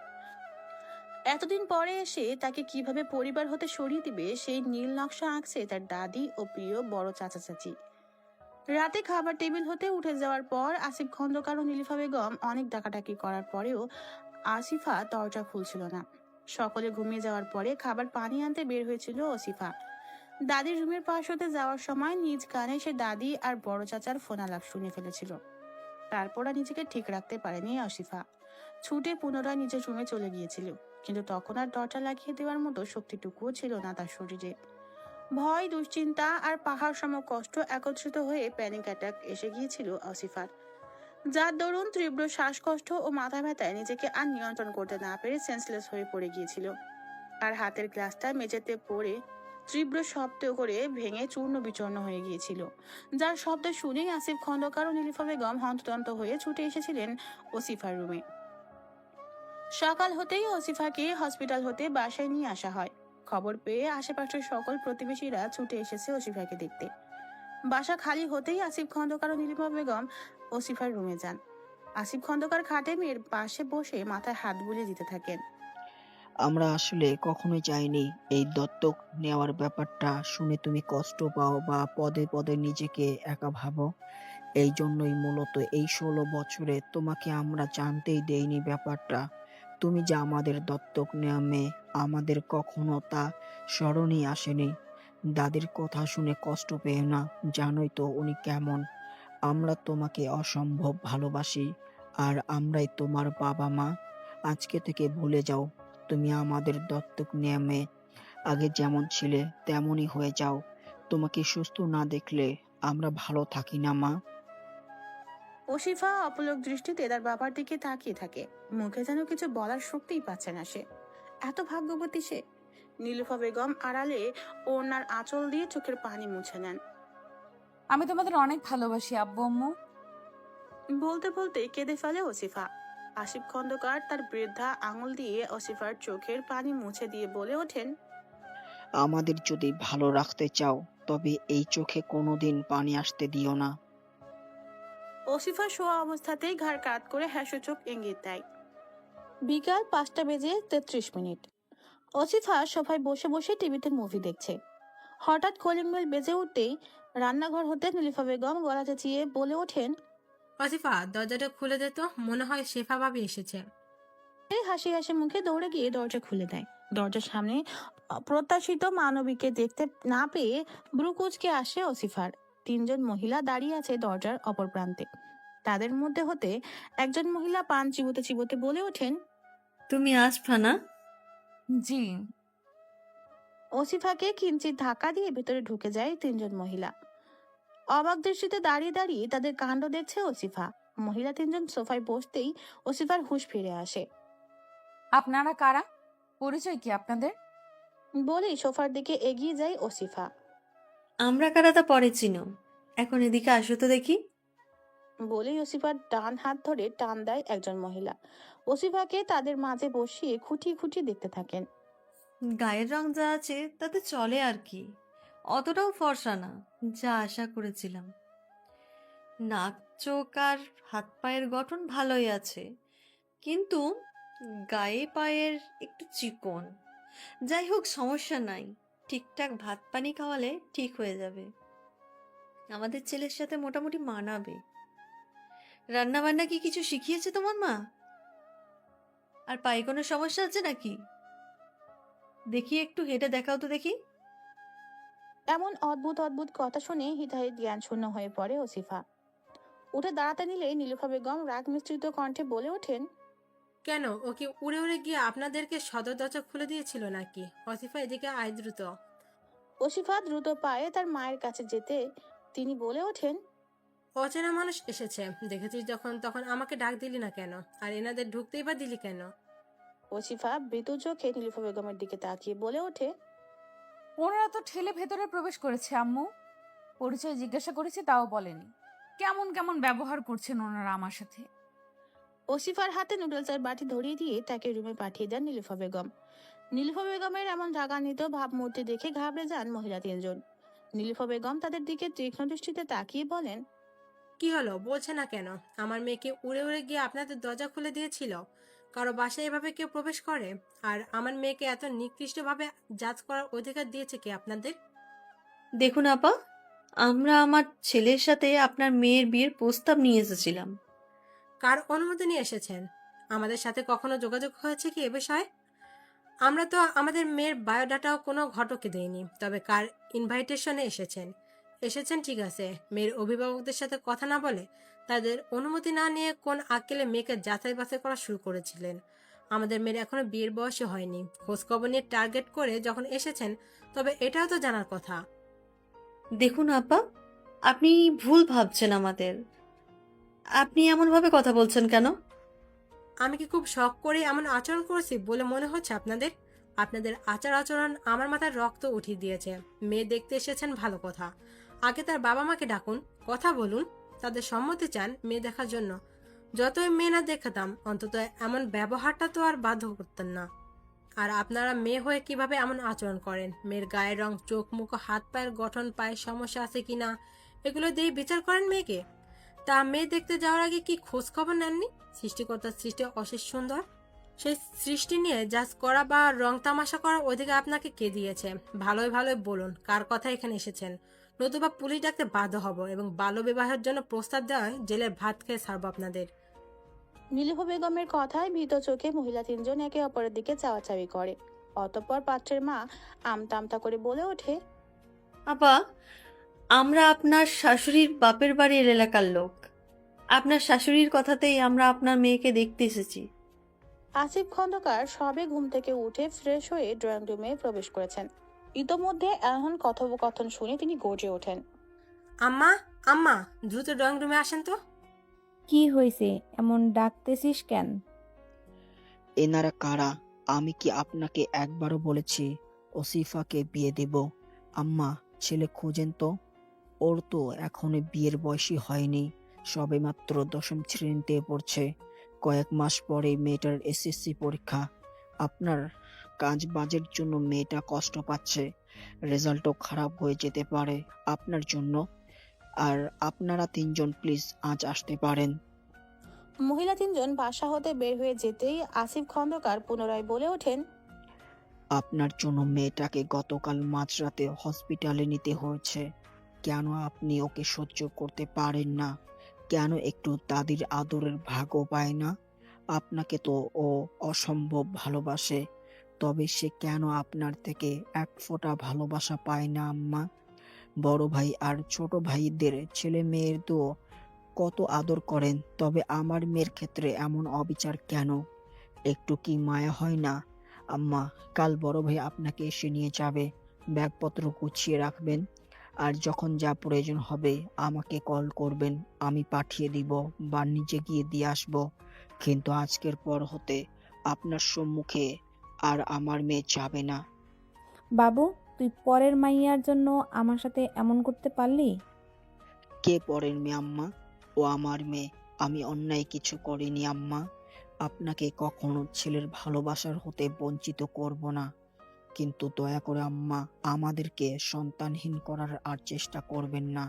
এতদিন পরে এসে তাকে কিভাবে পরিবার হতে সরিয়ে দিবে সেই নীল নকশা আঁকছে তার দাদি ও প্রিয় বড় চাচা চাচি। রাতে খাবার টেবিল হতে উঠে যাওয়ার পর আসিফ খন্দকার ও নীলিফা বেগম অনেক ডাকাডাকি করার পরেও আসিফা দরজা খুলছিল না। সকলে ঘুমিয়ে যাওয়ার পরে খাবার পানি আনতে বের হয়েছিল অসিফা। দাদির রুমের পাশ হতে যাওয়ার সময় নিজ কানে সে দাদি আর বড় চাচার ফোন আলাপ শুনে ফেলেছিল। তারপর আর নিজেকে ঠিক রাখতে পারেনি আসিফা। ছুটে পুনরায় নিজের রুমে চলে গিয়েছিল, কিন্তু তখন আর দরজা লাগিয়ে দেওয়ার মতো শক্তিটুকুও ছিল না তার শরীরে। ভয়, দুশ্চিন্তা আর পাহাড় সম কষ্ট একত্রিত হয়ে প্যানিক অ্যাটাক এসে গিয়েছিল আসিফার, যার দরুন তীব্র শ্বাসকষ্ট ও মাথা ব্যথায় নিজেকে আর নিয়ন্ত্রণ করতে না পেরে সেন্সলেস হয়ে পড়ে গিয়েছিল। আর হাতের গ্লাসটা মেঝেতে পড়ে তীব্র শব্দ করে ভেঙে চূর্ণ বিচূর্ণ হয়ে গিয়েছিল, যার শব্দ শুনেই আসিফ খন্দকার ও নীলিফা বেগম হন্তদন্ত হয়ে ছুটে এসেছিলেন ওসিফার রুমে। সকাল হতেই ওসিফাকে হসপিটাল হতে বাসায় নিয়ে আসা হয়। খবর পেয়ে আশেপাশের সকল প্রতিবেশীরা ছুটে এসেছে ওসিফাকে দেখতে। বাসা খালি হতেই আসিফ খন্দকার ও নীলিমা বেগম ওসিফার রুমে যান। আসিফ খন্দকার খাটে মেয়ের পাশে বসে মাথায় হাত বুলিয়ে দিতে থাকেন। আমরা আসলে কখনোই চাইনি এই দত্তক নেওয়ার ব্যাপারটা শুনে তুমি কষ্ট পাও বা পদে পদে নিজেকে একা ভাবো। এই জন্যই মূলত এই 16 বছরে তোমাকে আমরা জানতেই দেইনি ব্যাপারটা। তুমি যে আমাদের দত্তক নেওয়া মেয়ে, আমাদের কখনো তা স্মরণই আসেনি। দাদির কথা শুনে কষ্ট পেও না, জানোই তো উনি কেমন। আমরা তোমাকে অসম্ভব ভালোবাসি, আর আমরাই তোমার বাবা মা। আজকে থেকে ভুলে যাও তুমি আমাদের দত্তক নেয়া মেয়ে। আগে যেমন ছিলে তেমনই হয়ে যাও। তোমাকে সুস্থ না দেখলে আমরা ভালো থাকি না মা। ওসিফা অপলক দৃষ্টিতে তার বাবার দিকে তাকিয়ে থাকে। মুখে যেন কিছু বলার শক্তিই পাচ্ছে না সে। এত ভাগ্যবতী সে। নীলুফা বেগম আড়ালে ওনার আঁচল দিয়ে চোখের পানি মুছে নেন। আমি তোমাদের অনেক ভালোবাসি আব্বু আম্মু। বলতে বলতে কেঁদে ফেলে ওসিফা। আসিফ খন্দকার তার বৃদ্ধা আঙুল দিয়ে ওসিফার চোখের পানি মুছে দিয়ে বলে ওঠেন, আমাদের যদি ভালো রাখতে চাও তবে এই চোখে কোনোদিন পানি আসতে দিও না। ওসিফা শোয়া অবস্থাতেই ঘাড় কাত করে হ্যাসূচক ইঙ্গিত দেয়। বিকাল 5:33। ওসিফা সোফায় বসে বসে টিভিতে মুভি দেখছে। হঠাৎ কলিং বেল বেজে উঠতেই রান্নাঘর হতে নীলিফা বেগম গলা চেঁচিয়ে বলে ওঠেন। অসিফা, দরজাটা খুলে দে তো, মনে হয় শেফা ভাবি এসেছে। হাসি হাসি মুখে দৌড়ে গিয়ে দরজা খুলে দেয়। দরজার সামনে প্রত্যাশিত মানবীকে দেখতে না পেয়ে ব্রুকুচকে আসে ওসিফার। 3 জন মহিলা দাঁড়িয়ে আছে দরজার অপর প্রান্তে। তাদের মধ্যে হতে একজন মহিলা পান চিবোতে চিবোতে বলে ওঠেন, তুমি আসফা না? জি। ওসিফাকে কিঞ্চিত ধাক্কা দিয়ে ভেতরে ঢুকে যায় 3 জন মহিলা। অবাক দৃষ্টিতে দাঁড়িয়ে দাঁড়িয়ে তাদের কাণ্ড দেখছে ওসিফা। মহিলা 3 জন সোফায় বসতেই ওসিফার হুঁশ ফিরে আসে। আপনারা কারা? পরিচয় কি আপনাদের? বলেই সোফার দিকে এগিয়ে যায় ওসিফা। আমরা কারা তা পরে চিনো। এখন এদিকে আসো তো দেখি। বলেই ওসিফার ডান হাত ধরে টান দেয় একজন মহিলা। ওসিফাকে তাদের মাঝে বসিয়ে খুঁটিয়ে খুঁটিয়ে দেখতে থাকেন। গায়ের রং যা আছে তাতে চলে আর কি, অতটাও ফর্সা না, যা আশা করেছিলাম। নাক চোখ আর হাত পায়ের গঠন ভালোই আছে, কিন্তু গায়ে পায়ের একটু চিকন। যাই হোক, সমস্যা নাই, ঠিকঠাক ভাত পানি খাওয়ালে ঠিক হয়ে যাবে। আমাদের ছেলের সাথে মোটামুটি মানাবে। রান্না বান্না কি কিছু শিখিয়েছে তোমার মা? আর পায়ে কোনো সমস্যা আছে নাকি? দেখি একটু হেঁটে দেখাও তো দেখি। এমন অদ্ভুত অদ্ভুত কথা শুনে হিতাহিত জ্ঞান শূন্য হয়ে পড়ে ওসিফা। উঠে দাঁড়াতে নিলে নীলুফা বেগম রাগ মিশ্রিত কণ্ঠে বলে ওঠেন, কেন, ও কি উড়ে উড়ে গিয়ে আপনাদেরকে সদর দরজা খুলে দিয়েছিল নাকি? অসিফা, এদিকে আয় দ্রুত। ওসিফা দ্রুত পায়ে তার মায়ের কাছে যেতে তিনি বলে ওঠেন, অচেনা মানুষ এসেছে, দেখেছিস যখন তখন আমাকে ডাক দিলি না কেন? আর এনাদের ঢুকতেই বা দিলি কেন? ওসিফা ভীতু চোখে নীলুফা বেগমের দিকে তাকিয়ে বলে ওঠে, ওনারা তো ঠেলে ভেতরে প্রবেশ করেছে আম্মু। পরিচয় জিজ্ঞাসা করেছি, তাও বলেনি। কেমন কেমন ব্যবহার করছেন ওনারা আমার সাথে। ওসিফার হাতে নুডলসের বাটি ধরিয়ে দিয়ে তাকে রুমে পাঠিয়ে দেন নীলুফা বেগম। নীলুফা বেগমের এমন রাগান্বিত ভাবমূর্তি দেখে ঘাবড়ে যান মহিলা তিনজন। নীলুফা বেগম তাদের দিকে তীক্ষ্ণ দৃষ্টিতে তাকিয়ে বলেন, কি হলো, বলছে না কেন? আমার মেয়েকে উড়ে উড়ে গিয়ে আপনাদের দরজা খুলে দিয়েছিল? কারো বাসায় এভাবে কেউ প্রবেশ করে? আর আমার মেয়েকে এত নিকৃষ্টভাবে জাজ করার অধিকার দিয়েছে কে আপনাদের? দেখুন আপা, আমরা আমার ছেলের সাথে আপনার মেয়ের বিয়ের প্রস্তাব নিয়ে এসেছিলাম। কার অনুমতি নিয়ে এসেছেন? আমাদের সাথে কখনো যোগাযোগ হয়েছে কি এ বিষয়ে? আমরা তো আমাদের মেয়ের বায়োডাটাও কোনো ঘটককে দেইনি। তবে কার ইনভাইটেশনে এসেছেন ঠিক আছে, মেয়ের অভিভাবকদের সাথে কথা না বলে, তাদের অনুমতি না নিয়ে কোন আক্কেলে মেয়েকে যাচাই বাছাই করা শুরু করেছিলেন? আমাদের মেয়ের এখনো বিয়ের বয়সে হয়নি, খোঁজখবর নিয়ে টার্গেট করে যখন এসেছেন, তবে এটাও তো জানার কথা। দেখুন আপা, আপনি ভুল ভাবছেন আমাদের। আপনি এমনভাবে কথা বলছেন কেন? আমি কি খুব শখ করে এমন আচরণ করেছি বলে মনে হচ্ছে আপনাদের? আপনাদের আচার আচরণ আমার মাথার রক্ত উঠিয়ে দিয়েছে। মেয়ে দেখতে এসেছেন ভালো কথা, আগে তার বাবা মাকে ডাকুন, কথা বলুন, তাদের সম্মতি চান মেয়ে দেখার জন্য। যতই মেয়ে না দেখাতাম, অন্তত এমন ব্যবহারটা তো আর বাধ্য করতেন না। আর আপনারা মেয়ে হয়ে কিভাবে এমন আচরণ করেন? মেয়ের গায়ের রং, চোখ মুখ, হাত পায়ের গঠন, পায়ের সমস্যা আছে কিনা, এগুলো দিয়ে বিচার করেন মেয়েকে? তা মেয়ে দেখতে যাওয়ার আগে কি খোঁজ খবর নেননি? সৃষ্টিকর্তার সৃষ্টি অশেষ সুন্দর, সেই সৃষ্টি নিয়ে জাজ করা বা রং তামাশা করার অধিকার আপনাকে কে দিয়েছে? ভালোই ভালোই বলুন কার কথা এখানে এসেছেন, নতুবা পুলিশ ডাকতে বাধ্য হব এবং বাল্য বিবাহের জন্য প্রস্তাব দেওয়ান জেলের ভাত খেয়ে ছাড়বো আপনাদের। নীলুফা বেগমের কথায় ভীত চোখে মহিলা তিনজন একে অপরের দিকে চাওয়াচাওয়ি করে। অতঃপর পাত্রের মা আমতা আমতা করে বলে ওঠে, আপা, আমরা আপনার শাশুড়ির বাপের বাড়ির এলাকার লোক। আপনার শাশুড়ির কথাতেই আমরা আপনার মেয়েকে দেখতে এসেছি। আসিফ খন্দকার সবে ঘুম থেকে উঠে ফ্রেশ হয়ে ড্রয়িং রুমে প্রবেশ করেছেন। ইতোমধ্যে এমন কথোপকথন শুনে তিনি গর্জে ওঠেন, আম্মা, আম্মা, দ্রুত ড্রয়িং রুমে আসেন তো। কি হয়েছে, এমন ডাকতেছিস কেন? এনারা কারা? আমি কি আপনাকে একবারও বলেছি ওসিফাকে বিয়ে দেব? আম্মা, ছেলে খোঁজেন তো। ওর তো এখনো বিয়ের বয়সই হয়নি, সবে মাত্র দশম শ্রেণীতে পড়ছে। কয়েক মাস পরে মেয়েটার এসএসসি পরীক্ষা। আপনার কাজ বাজের জন্য মেয়েটা কষ্ট পাচ্ছে, রেজাল্টও খারাপ হয়ে যেতে পারে আপনার জন্য। আর আপনারা তিনজন প্লিজ আজ আসতে পারেন। মহিলা তিনজন বাসা হতে বের হয়ে যেতেই আসিফ খন্দকার পুনরায় বলে ওঠেন, আপনার জন্য মেয়েটাকে গতকাল মাঝরাতে হসপিটালে নিতে হয়েছে। কেন আপনি ওকে সহ্য করতে পারেন না? কেন একটু দাদির আদরের ভাগও পায় না? আপনাকে তো ও অসম্ভব ভালোবাসে, তবে সে কেন আপনার থেকে এক ফোঁটা ভালোবাসা পায় না আম্মা? বড় ভাই আর ছোট ভাইদের ছেলে মেয়ের তো কত আদর করেন, তবে আমার মেয়ের ক্ষেত্রে এমন অবিচার কেন? একটু কি মায়া হয় না? আম্মা, কাল বড় ভাই আপনাকে এসে নিয়ে যাবে, ব্যাগপত্র গুছিয়ে রাখবেন, আর যখন যা প্রয়োজন হবে আমাকে কল করবেন, আমি পাঠিয়ে দিব বা নিজে গিয়ে দিয়ে আসবো। কিন্তু আজকের পর হতে আপনার সম্মুখে আর আমার মেয়ে যাবে না। বাবু, তুই পরের মাইয়ার জন্য আমার সাথে এমন করতে পারলি? কে পরের মেয়ে আম্মা? ও আমার মেয়ে। আমি অন্যায় কিছু করিনি আম্মা। আপনাকে কখনো ছেলের ভালোবাসার হতে বঞ্চিত করব না। কিন্তু দয়া করে আম্মা আমাদেরকে সন্তানহীন করার আর চেষ্টা করবেন না।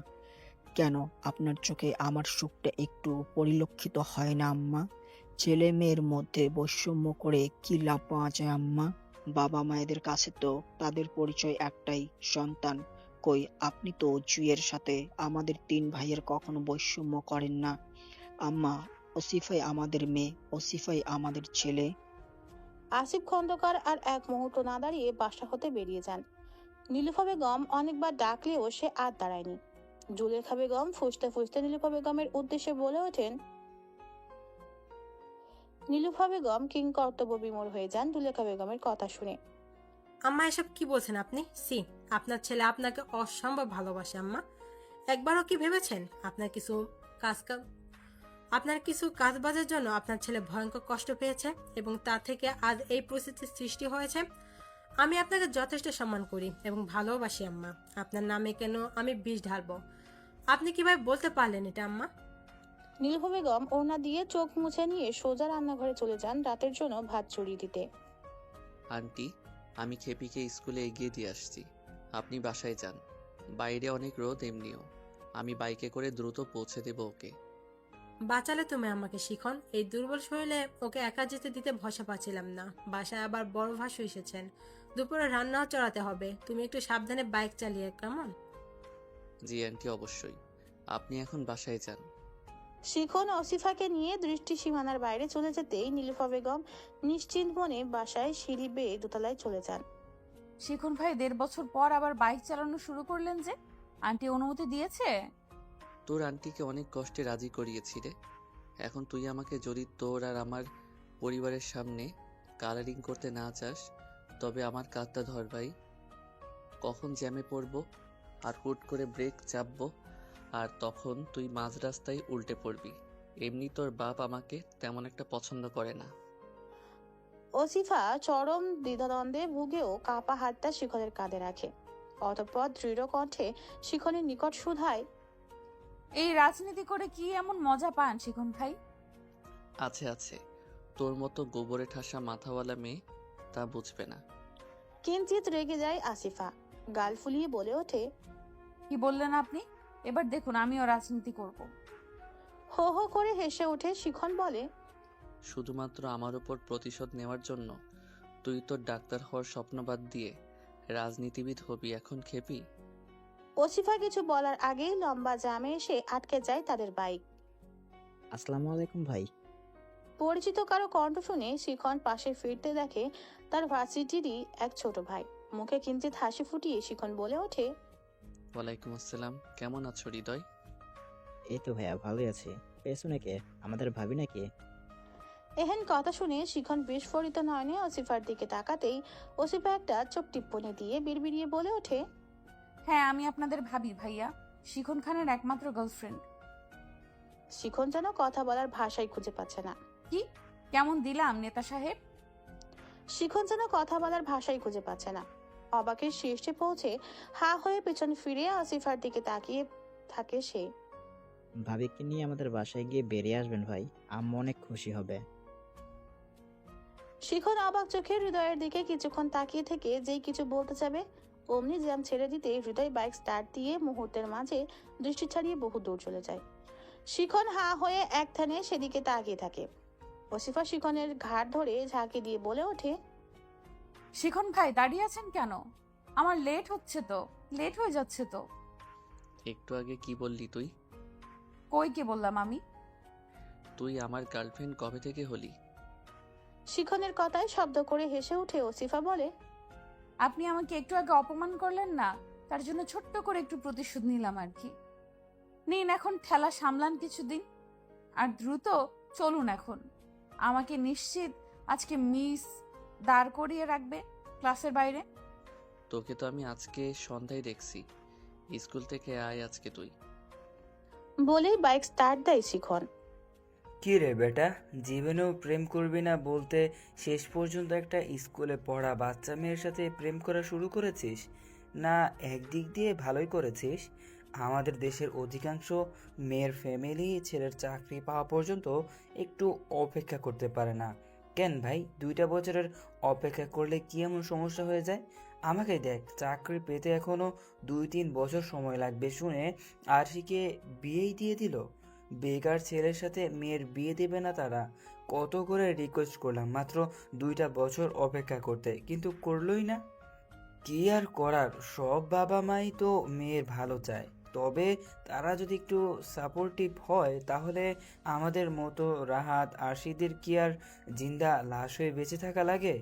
কেন আপনার চোখে আমার সুখটা একটু পরিলক্ষিত হয় না আম্মা? ছেলে মেয়ের মধ্যে বৈষম্য করে কি লাভ পাওয়া যায় আম্মা? বাবা মায়েদের কাছে তো তাদের পরিচয় একটাই, সন্তান। কই আপনি তো জুইয়ের সাথে আমাদের 3 ভাইয়ের কখনো বৈষম্য করেন না আম্মা। ওসিফাই আমাদের মেয়ে, ওসিফাই আমাদের ছেলে। আসিফ খন্দকার আর এক মুহূর্ত না দাঁড়িয়ে বাসা হতে বেরিয়ে যান। নীলুফা বেগম অনেকবার ডাকলেও সে আর দাঁড়ায়নি। জুলেখা বেগম ফুসতে ফুসতে নীলুফা বেগমের উদ্দেশ্যে বলে ওঠেন। নীলুফা বেগম কিংকর্তব্য বিমূঢ় হয়ে যান জুলেখা বেগমের কথা শুনে। আম্মা এসব কি বলছেন আপনি? আপনার ছেলে আপনাকে অসম্ভব ভালোবাসে আম্মা। একবারও কি ভেবেছেন আপনার কিছু কাজ বাজের জন্য আপনার ছেলে ভয়ঙ্কর কষ্ট পেয়েছে এবং তা থেকে আজ এই পরিস্থিতির সৃষ্টি হয়েছে? আমি আপনাকে যথেষ্ট সম্মান করি এবং ভালোবাসি আম্মা। আপনার নামে কেন আমি বিষ ঢালবো? আপনি কিভাবে বলতে পারলেন এটা আম্মা? নীলুফা বেগম ওড়না দিয়ে চোখ মুছে নিয়ে সোজা রান্নাঘরে চলে যান রাতের জন্য ভাত চড়িয়ে দিতে। আন্টি, আমি খেপিকে স্কুলে এগিয়ে দিয়ে আসছি, আপনি বাসায় যান। বাইরে অনেক রোদ এমনিও, আমি বাইকে করে দ্রুত পৌঁছে দেব ওকে। বাঁচালে তুমি আমাকে শিখন। এই দুর্বল শরীরে ওকে একা যেতে দিতে ভরসা পাচ্ছিলাম না। বাসায় আবার বড় ভাসু এসেছেন, দুপুরে রান্নাও চড়াতে হবে। তুমি একটু সাবধানে বাইক চালিয়ে, কেমন? জি আন্টি, অবশ্যই। আপনি এখন বাসায় যান। শিখন ওসিফাকে নিয়ে দৃষ্টি সীমানার বাইরে চলে যেতেই নীলুফা বেগম নিশ্চিন্ত মনে বাসায় সিঁড়ি বেয়ে দোতলায় চলে যান। শিখন ভাই 1.5 বছর পর আবার বাইক চালানো শুরু করলেন যে, আন্টি অনুমতি দিয়েছে? তোর আন্টিকে অনেক কষ্টে রাজি করিয়েছি রে। এখন তুই আমাকে যদি তোর আর আমার পরিবারের সামনে কালারিং করতে না চাস, তবে আমার কাঁধটা ধর ভাই। কখন জ্যামে পড়বো আর হুট করে ব্রেক চাপবো, আর তখন তুই মাঝ রাস্তায় উল্টে পড়বি। এমনি তোর বাপ আমাকে তেমন একটা পছন্দ করে না। ওসিফা চরম দ্বিধাদ্বন্দ্বে ভুগেও কাপা হাতটা শিখনের কাঁধে রাখে। অতঃপর দৃঢ় কণ্ঠে শিখনের নিকট শুধায়। এই রাজনীতি করে কি এমন মজা পান শিখন ভাই? আছে আছে, তোর মতো গোবরে ঠাসা মাথাওয়ালা মেয়ে তা বুঝবে না। কিঞ্চিত রেগে যায় আসিফা, গাল ফুলিয়ে বলে ওঠে। কি বললেন আপনি? এবার দেখুন আমিও রাজনীতি করব। হো হো করে হেসে উঠে শিখন বলে। শুধুমাত্র আমার উপর প্রতিশোধ নেওয়ার জন্য তুই তোর ডাক্তার হওয়ার স্বপ্ন বাদ দিয়ে রাজনীতিবিদ হবি এখন খেপি? ওসিফা কিছু বলার আগেই লম্বা জামে এসে আটকে যায় তাদের বাইক। আসসালামু আলাইকুম ভাই। পরিচিত কারো কণ্ঠ শুনে শিখন পাশে ফিরতে দেখে তার ভার্সিটিরই এক ছোট ভাই। মুখে কিঞ্চিত হাসি ফুটিয়ে শিখন বলে ওঠে। ওয়ালাইকুম আসসালাম, কেমন আছো হৃদয়? এই তো ভাইয়া, ভালোই আছে। পেছনে কে? আমাদের ভাবি নাকি? এহেন কথা শুনে শিখন বিস্ফোরিত নয়নে ওসিফার দিকে তাকাতেই ওসিফা একটা চোখ টিপ্পনি দিয়ে বিড়বিড়িয়ে বলে ওঠে। হ্যাঁ, আমি আপনাদের ভাবি ভাইয়া, শিখন খানের একমাত্র গার্লফ্রেন্ড। শিখন যেন কথা বলার ভাষাই খুঁজে পাচ্ছে না। কি কেমন দিলাম নেতা সাহেব? শিখন যেন কথা বলার ভাষাই খুঁজে পাচ্ছে না। অবাকের শীর্ষে পৌঁছে হা হয়ে পেছন ফিরে আসিফার দিকে তাকিয়ে থাকে সে। ভাবিকে নিয়ে আমাদের বাসায় গিয়ে বেরিয়ে আসবেন ভাই, আম্মু অনেক খুশি হবে। শিখন অবাক চোখে হৃদয়ের দিকে কিছুক্ষণ তাকিয়ে থেকে যেই কিছু বলতে যাবে অমনি জ্যাম ছেড়ে দিতে হৃদয় বাইক স্টার্ট দিয়ে মুহূর্তের মাঝে দৃষ্টি ছাড়িয়ে বহু দূর চলে যায়। শিখন হা হয়ে এক ধ্যানে সেদিকে তাকিয়ে থাকে। ওসিফা শিখনের ঘাট ধরে ঝাঁকি দিয়ে বলে ওঠে। শিখন ভাই দাঁড়িয়ে আছেন কেন? আমার লেট হচ্ছে তো, লেট হয়ে যাচ্ছে তো। একটু আগে কি বললি তুই? কই কে বললাম আমি? তুই আমার গার্লফ্রেন্ড কবে থেকে হলি? শিখনের কথায় শব্দ করে হেসে উঠে ওসিফা বলে। আপনি আমাকে একটু আগে অপমান করলেন না, তার জন্য ছোট্ট করে একটু প্রতিশোধ নিলাম আর কি। নিন এখন ঠেলা সামলান কিছুদিন, আর দ্রুত চলুন এখন। আমাকে নিশ্চিত আজকে মিস দাঁড় করিয়ে রাখবে ক্লাসের বাইরে। তোকে তো আমি আজকে সন্ধ্যায় দেখছি, স্কুল থেকে আয় আজকে তুই। বলেই বাইক স্টার্ট দেয় শিখন। কি রে বেটা, জীবনেও প্রেম করবি না বলতে শেষ পর্যন্ত একটা স্কুলে পড়া বাচ্চা মেয়ের সাথে প্রেম করা শুরু করেছিস? না, একদিক দিয়ে ভালোই করেছিস। আমাদের দেশের অধিকাংশ মেয়ের ফ্যামিলি ছেলের চাকরি পাওয়া পর্যন্ত একটু অপেক্ষা করতে পারে না। কেন ভাই, 2টা বছরের অপেক্ষা করলে কি এমন সমস্যা হয়ে যায়? আমাকে দেখ, চাকরি পেতে এখনো 2-3 বছর সময় লাগবে শুনে আরশিকে বিয়েই দিয়ে দিল। বেকার ছেলের সাথে মেয়ের বিয়ে দেবে না তারা? কত করে রিকোয়েস্ট করলাম মাত্র 2টা বছর অপেক্ষা করতে, কিন্তু করলোই না। কি আর করার, সব বাবা মাই তো মেয়ের ভালো চায়, তবে তারা যদি একটু সাপোর্টিভ হয় তাহলে আমাদের মতো রাহাত আরশিদের কি আর জিন্দা লাশ হয়ে বেঁচে থাকা লাগে?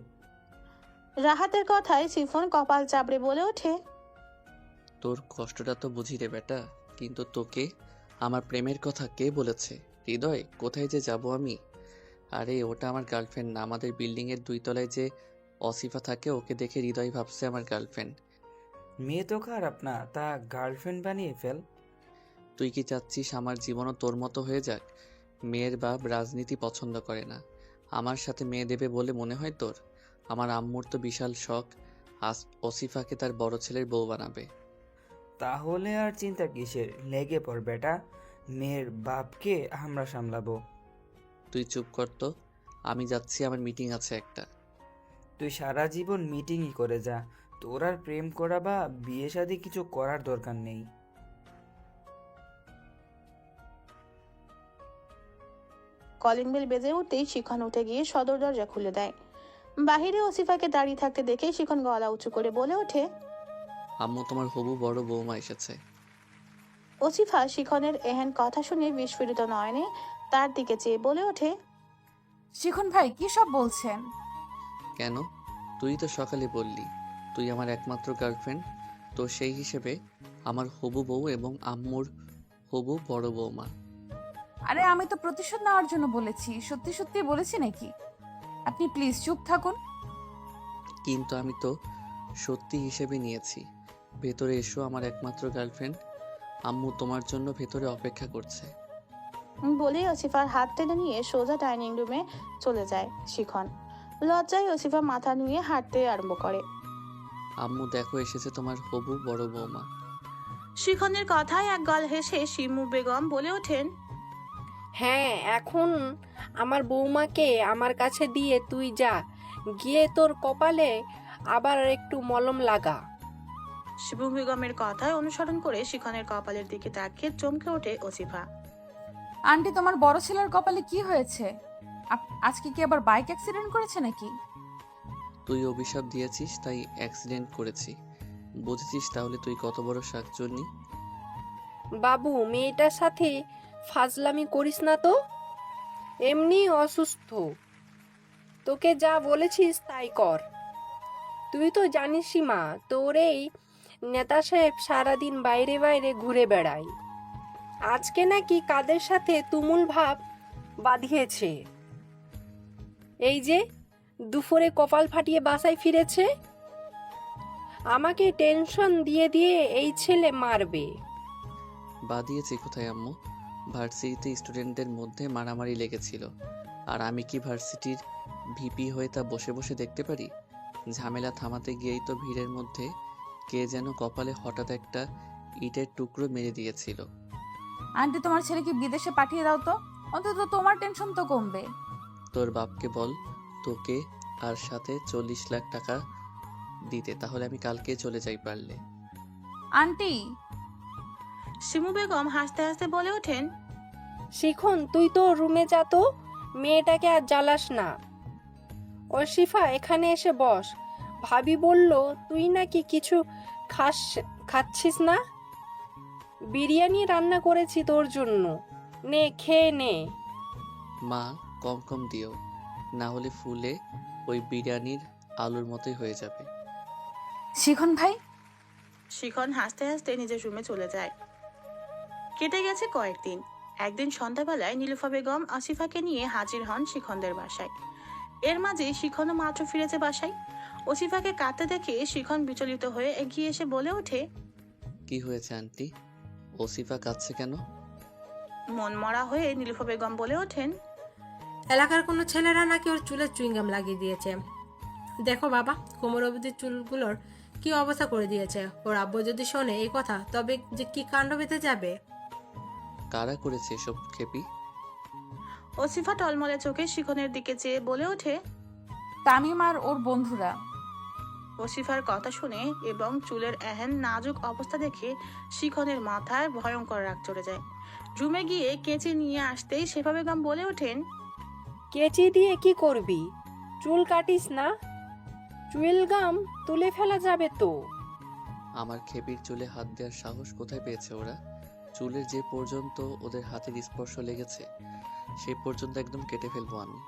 রাহাতের কথায় শিফন কপাল চাপড়ে বলে ওঠে, তোর কষ্টটা তো বুঝি রে বেটা, কিন্তু তোকে আমার প্রেমের কথা কে বলেছে? হৃদয়, কোথায় যে যাব আমি? আরে ওটা আমার গার্লফ্রেন্ড না, আমাদের বিল্ডিংয়ের 2 তলায় যে অসিফা থাকে ওকে দেখে হৃদয় ভাবছে আমার গার্লফ্রেন্ড। মেয়ে তো খারাপ না, তা গার্লফ্রেন্ড বানিয়ে ফেল। তুই কি চাচ্ছিস আমার জীবনও তোর মতো হয়ে যাক? মেয়ের বাপ রাজনীতি পছন্দ করে না, আমার সাথে মেয়ে দেবে বলে মনে হয় তোর? আমার আম্মুর তো বিশাল শখ, আজ অসিফাকে তার বড় ছেলের বউ বানাবে। তাহলে আর চিন্তা কিসের, লেগে পড় বেটা, মেয়ের বাপকে আমরা সামলাবো। তুই চুপ কর তো, আমি যাচ্ছি, আমার মিটিং আছে একটা। তুই সারা জীবন মিটিংই করে যা, তোর আর প্রেম করা বা বিয়ে শাদী কিছু করার দরকার নেই। কলিং বেল বেজে উঠতেই শিখন উঠে গিয়ে সদর দরজা খুলে দেয়। বাহিরে ওসিফাকে দাঁড়িয়ে থাকতে দেখে শিখন গলা উঁচু করে বলে ওঠে, আম্মু, তোমার হবু বড় বৌমা এসেছে। ওসিফা শিখনের এহেন কথা শুনে বিস্ফোরিত নয়নে তার দিকে চেয়ে বলে ওঠে, শিখন ভাই কি সব বলছেন? কেন? তুই তো সকালে বললি তুই আমার একমাত্র গার্লফ্রেন্ড, তো সেই হিসেবে আমার হবু বউ এবং আম্মুর হবু বড় বৌমা। আরে আমি তো প্রতিশোধ নেওয়ার জন্য বলেছি, সত্যি সত্যি বলেছি নাকি? আপনি প্লিজ চুপ থাকুন। কিন্তু আমি তো সত্যি হিসেবে নিয়েছি। ভেতরে এসো আমার একমাত্র গার্লফ্রেন্ড, আম্মু তোমার জন্য ভেতরে অপেক্ষা করছে। বলে ওসিফার হাত টেনে নিয়ে সোজা ডাইনিং রুমে চলে যায় শিখন। লজ্জায় ওসিফা মাথা নুয়ে হাঁটতে আরম্ভ করে। আম্মু দেখো, এসেছে তোমার হবু বড় বৌমা। শিখনের কথায় এক গল হেসে শিমু বেগম বলে ওঠেন, হ্যাঁ, এখন আমার বৌমাকে আমার কাছে দিয়ে তুই যা, গিয়ে তোর কপালে আবার একটু মলম লাগা। শিবু বেগমের কথায় অনুসরণ করে শিখনের কপালের দিকে তাকিয়ে চমকে ওঠে ওসিফা। আন্টি, তোমার বড় ছেলের কপালে কি হয়েছে? আজকে কি আবার বাইক অ্যাক্সিডেন্ট করেছে নাকি? তুই অভিশাপ দিয়েছিস তাই অ্যাক্সিডেন্ট করেছি, বুঝেছিস তাহলে তুই কত বড় শাকচুন্নি। বাবু, মেয়েটার সাথে ফাজলামি করিস না তো, এমনি অসুস্থ, তোকে যা বলেছিস তাই কর। তুই তো জানিসই মা, তোর এই নেতা সাহেব সারাদিন বাইরে বাইরে ঘুরে বেড়ায়, আজকে নাকি কাদের সাথে তুমুল ভাব বাঁধিয়েছে, এই যে দুপুরে কপাল ফাটিয়ে বাসায় ফিরেছে। আমাকে টেনশন দিয়ে দিয়ে এই ছেলে মারবে। বাদিয়েছি কোথায় আম্মু? ভার্সিটিতে স্টুডেন্টদের মধ্যে মারামারি লেগেছিল, আর আমি কি ভার্সিটির ভিপি হয়ে তা বসে বসে দেখতে পারি? ঝামেলা থামাতে গিয়েই তো ভিড়ের মধ্যে কে যেন কপালে হঠাৎ একটা ইটের টুকরো মেরে দিয়েছিল। আন্টি, তোমার ছেলেকে বিদেশে পাঠিয়ে দাও তো, অন্তত তোমার টেনশন তো কমবে। তোর বাপকে বল তোকে আর সাথে 40 লাখ টাকা দিতে, তাহলে আমি কালকে চলে যাই পারলে। আন্টি, শিমু বেগম হাসতে হাসতে বলে ওঠেন, শিখন, তুই তো রুমে যা তো, মেয়েটাকে আর জ্বালাস না। অসিফা, এখানে এসে বস। ভাবি বলল তুই নাকি কিছু খাচ্ছিস না, বিরিয়ানি রান্না করেছি তোর জন্য, নে খেয়ে নে। মা, কম কম দিও, না হলে ফুলে ওই বিরিয়ানির আলুর মতোই হয়ে যাবে। শিখন ভাই। শিখন হাসতে হাসতে নিজের রুমে চলে যায়। কেটে গেছে কয়েকদিন। একদিন সন্ধ্যাবেলায় নীলুফা বেগম আসিফাকে নিয়ে হাজির হন শিখনদের বাসায়। এর মাঝে শিখনও মাত্র ফিরেছে বাসায়। ওসিফাকে কাঁদতে দেখে শিখন বিচলিত হয়ে এগিয়ে এসে বলে ওঠে, কি হয়েছে আন্টি? ওসিফা কাঁদছে কেন? মনমরা হয়ে নীলুফা বেগম বলে ওঠেন, এলাকার কোনো ছেলেরা নাকি ওর চুলে চুইংগাম লাগিয়ে দিয়েছে। দেখো বাবা, কোমর অবধি চুলগুলোর কি অবস্থা করে দিয়েছে। ওর আব্বু যদি শোনে এই কথা তবে যে কি কাণ্ড বেঁধে যাবে। কারা করেছে এসব খেপি? ওসিফা টলমলে চোখে শিখনের দিকে চেয়ে বলে ওঠে। তামিম আর ওর বন্ধুরা। ওসিফার কথা শুনে এবং চুলের এহেন নাজুক অবস্থা দেখে শিখনের মাথায় ভয়ঙ্কর রাগ চড়ে যায়। রুমে গিয়ে কেঁচি নিয়ে আসতেই শেফা বেগম বলে ওঠেন। কেচি দিয়ে কি করবি? চুল কাটিস না? চুইলগাম তুলে ফেলা যাবে তো। আমার খেপির চুলে হাত দেওয়ার সাহস কোথায় পেয়েছে ওরা? চুলের যে পর্যন্ত ওদের হাতের স্পর্শ লেগেছে সে পর্যন্ত একদম কেটে ফেলবো আমি,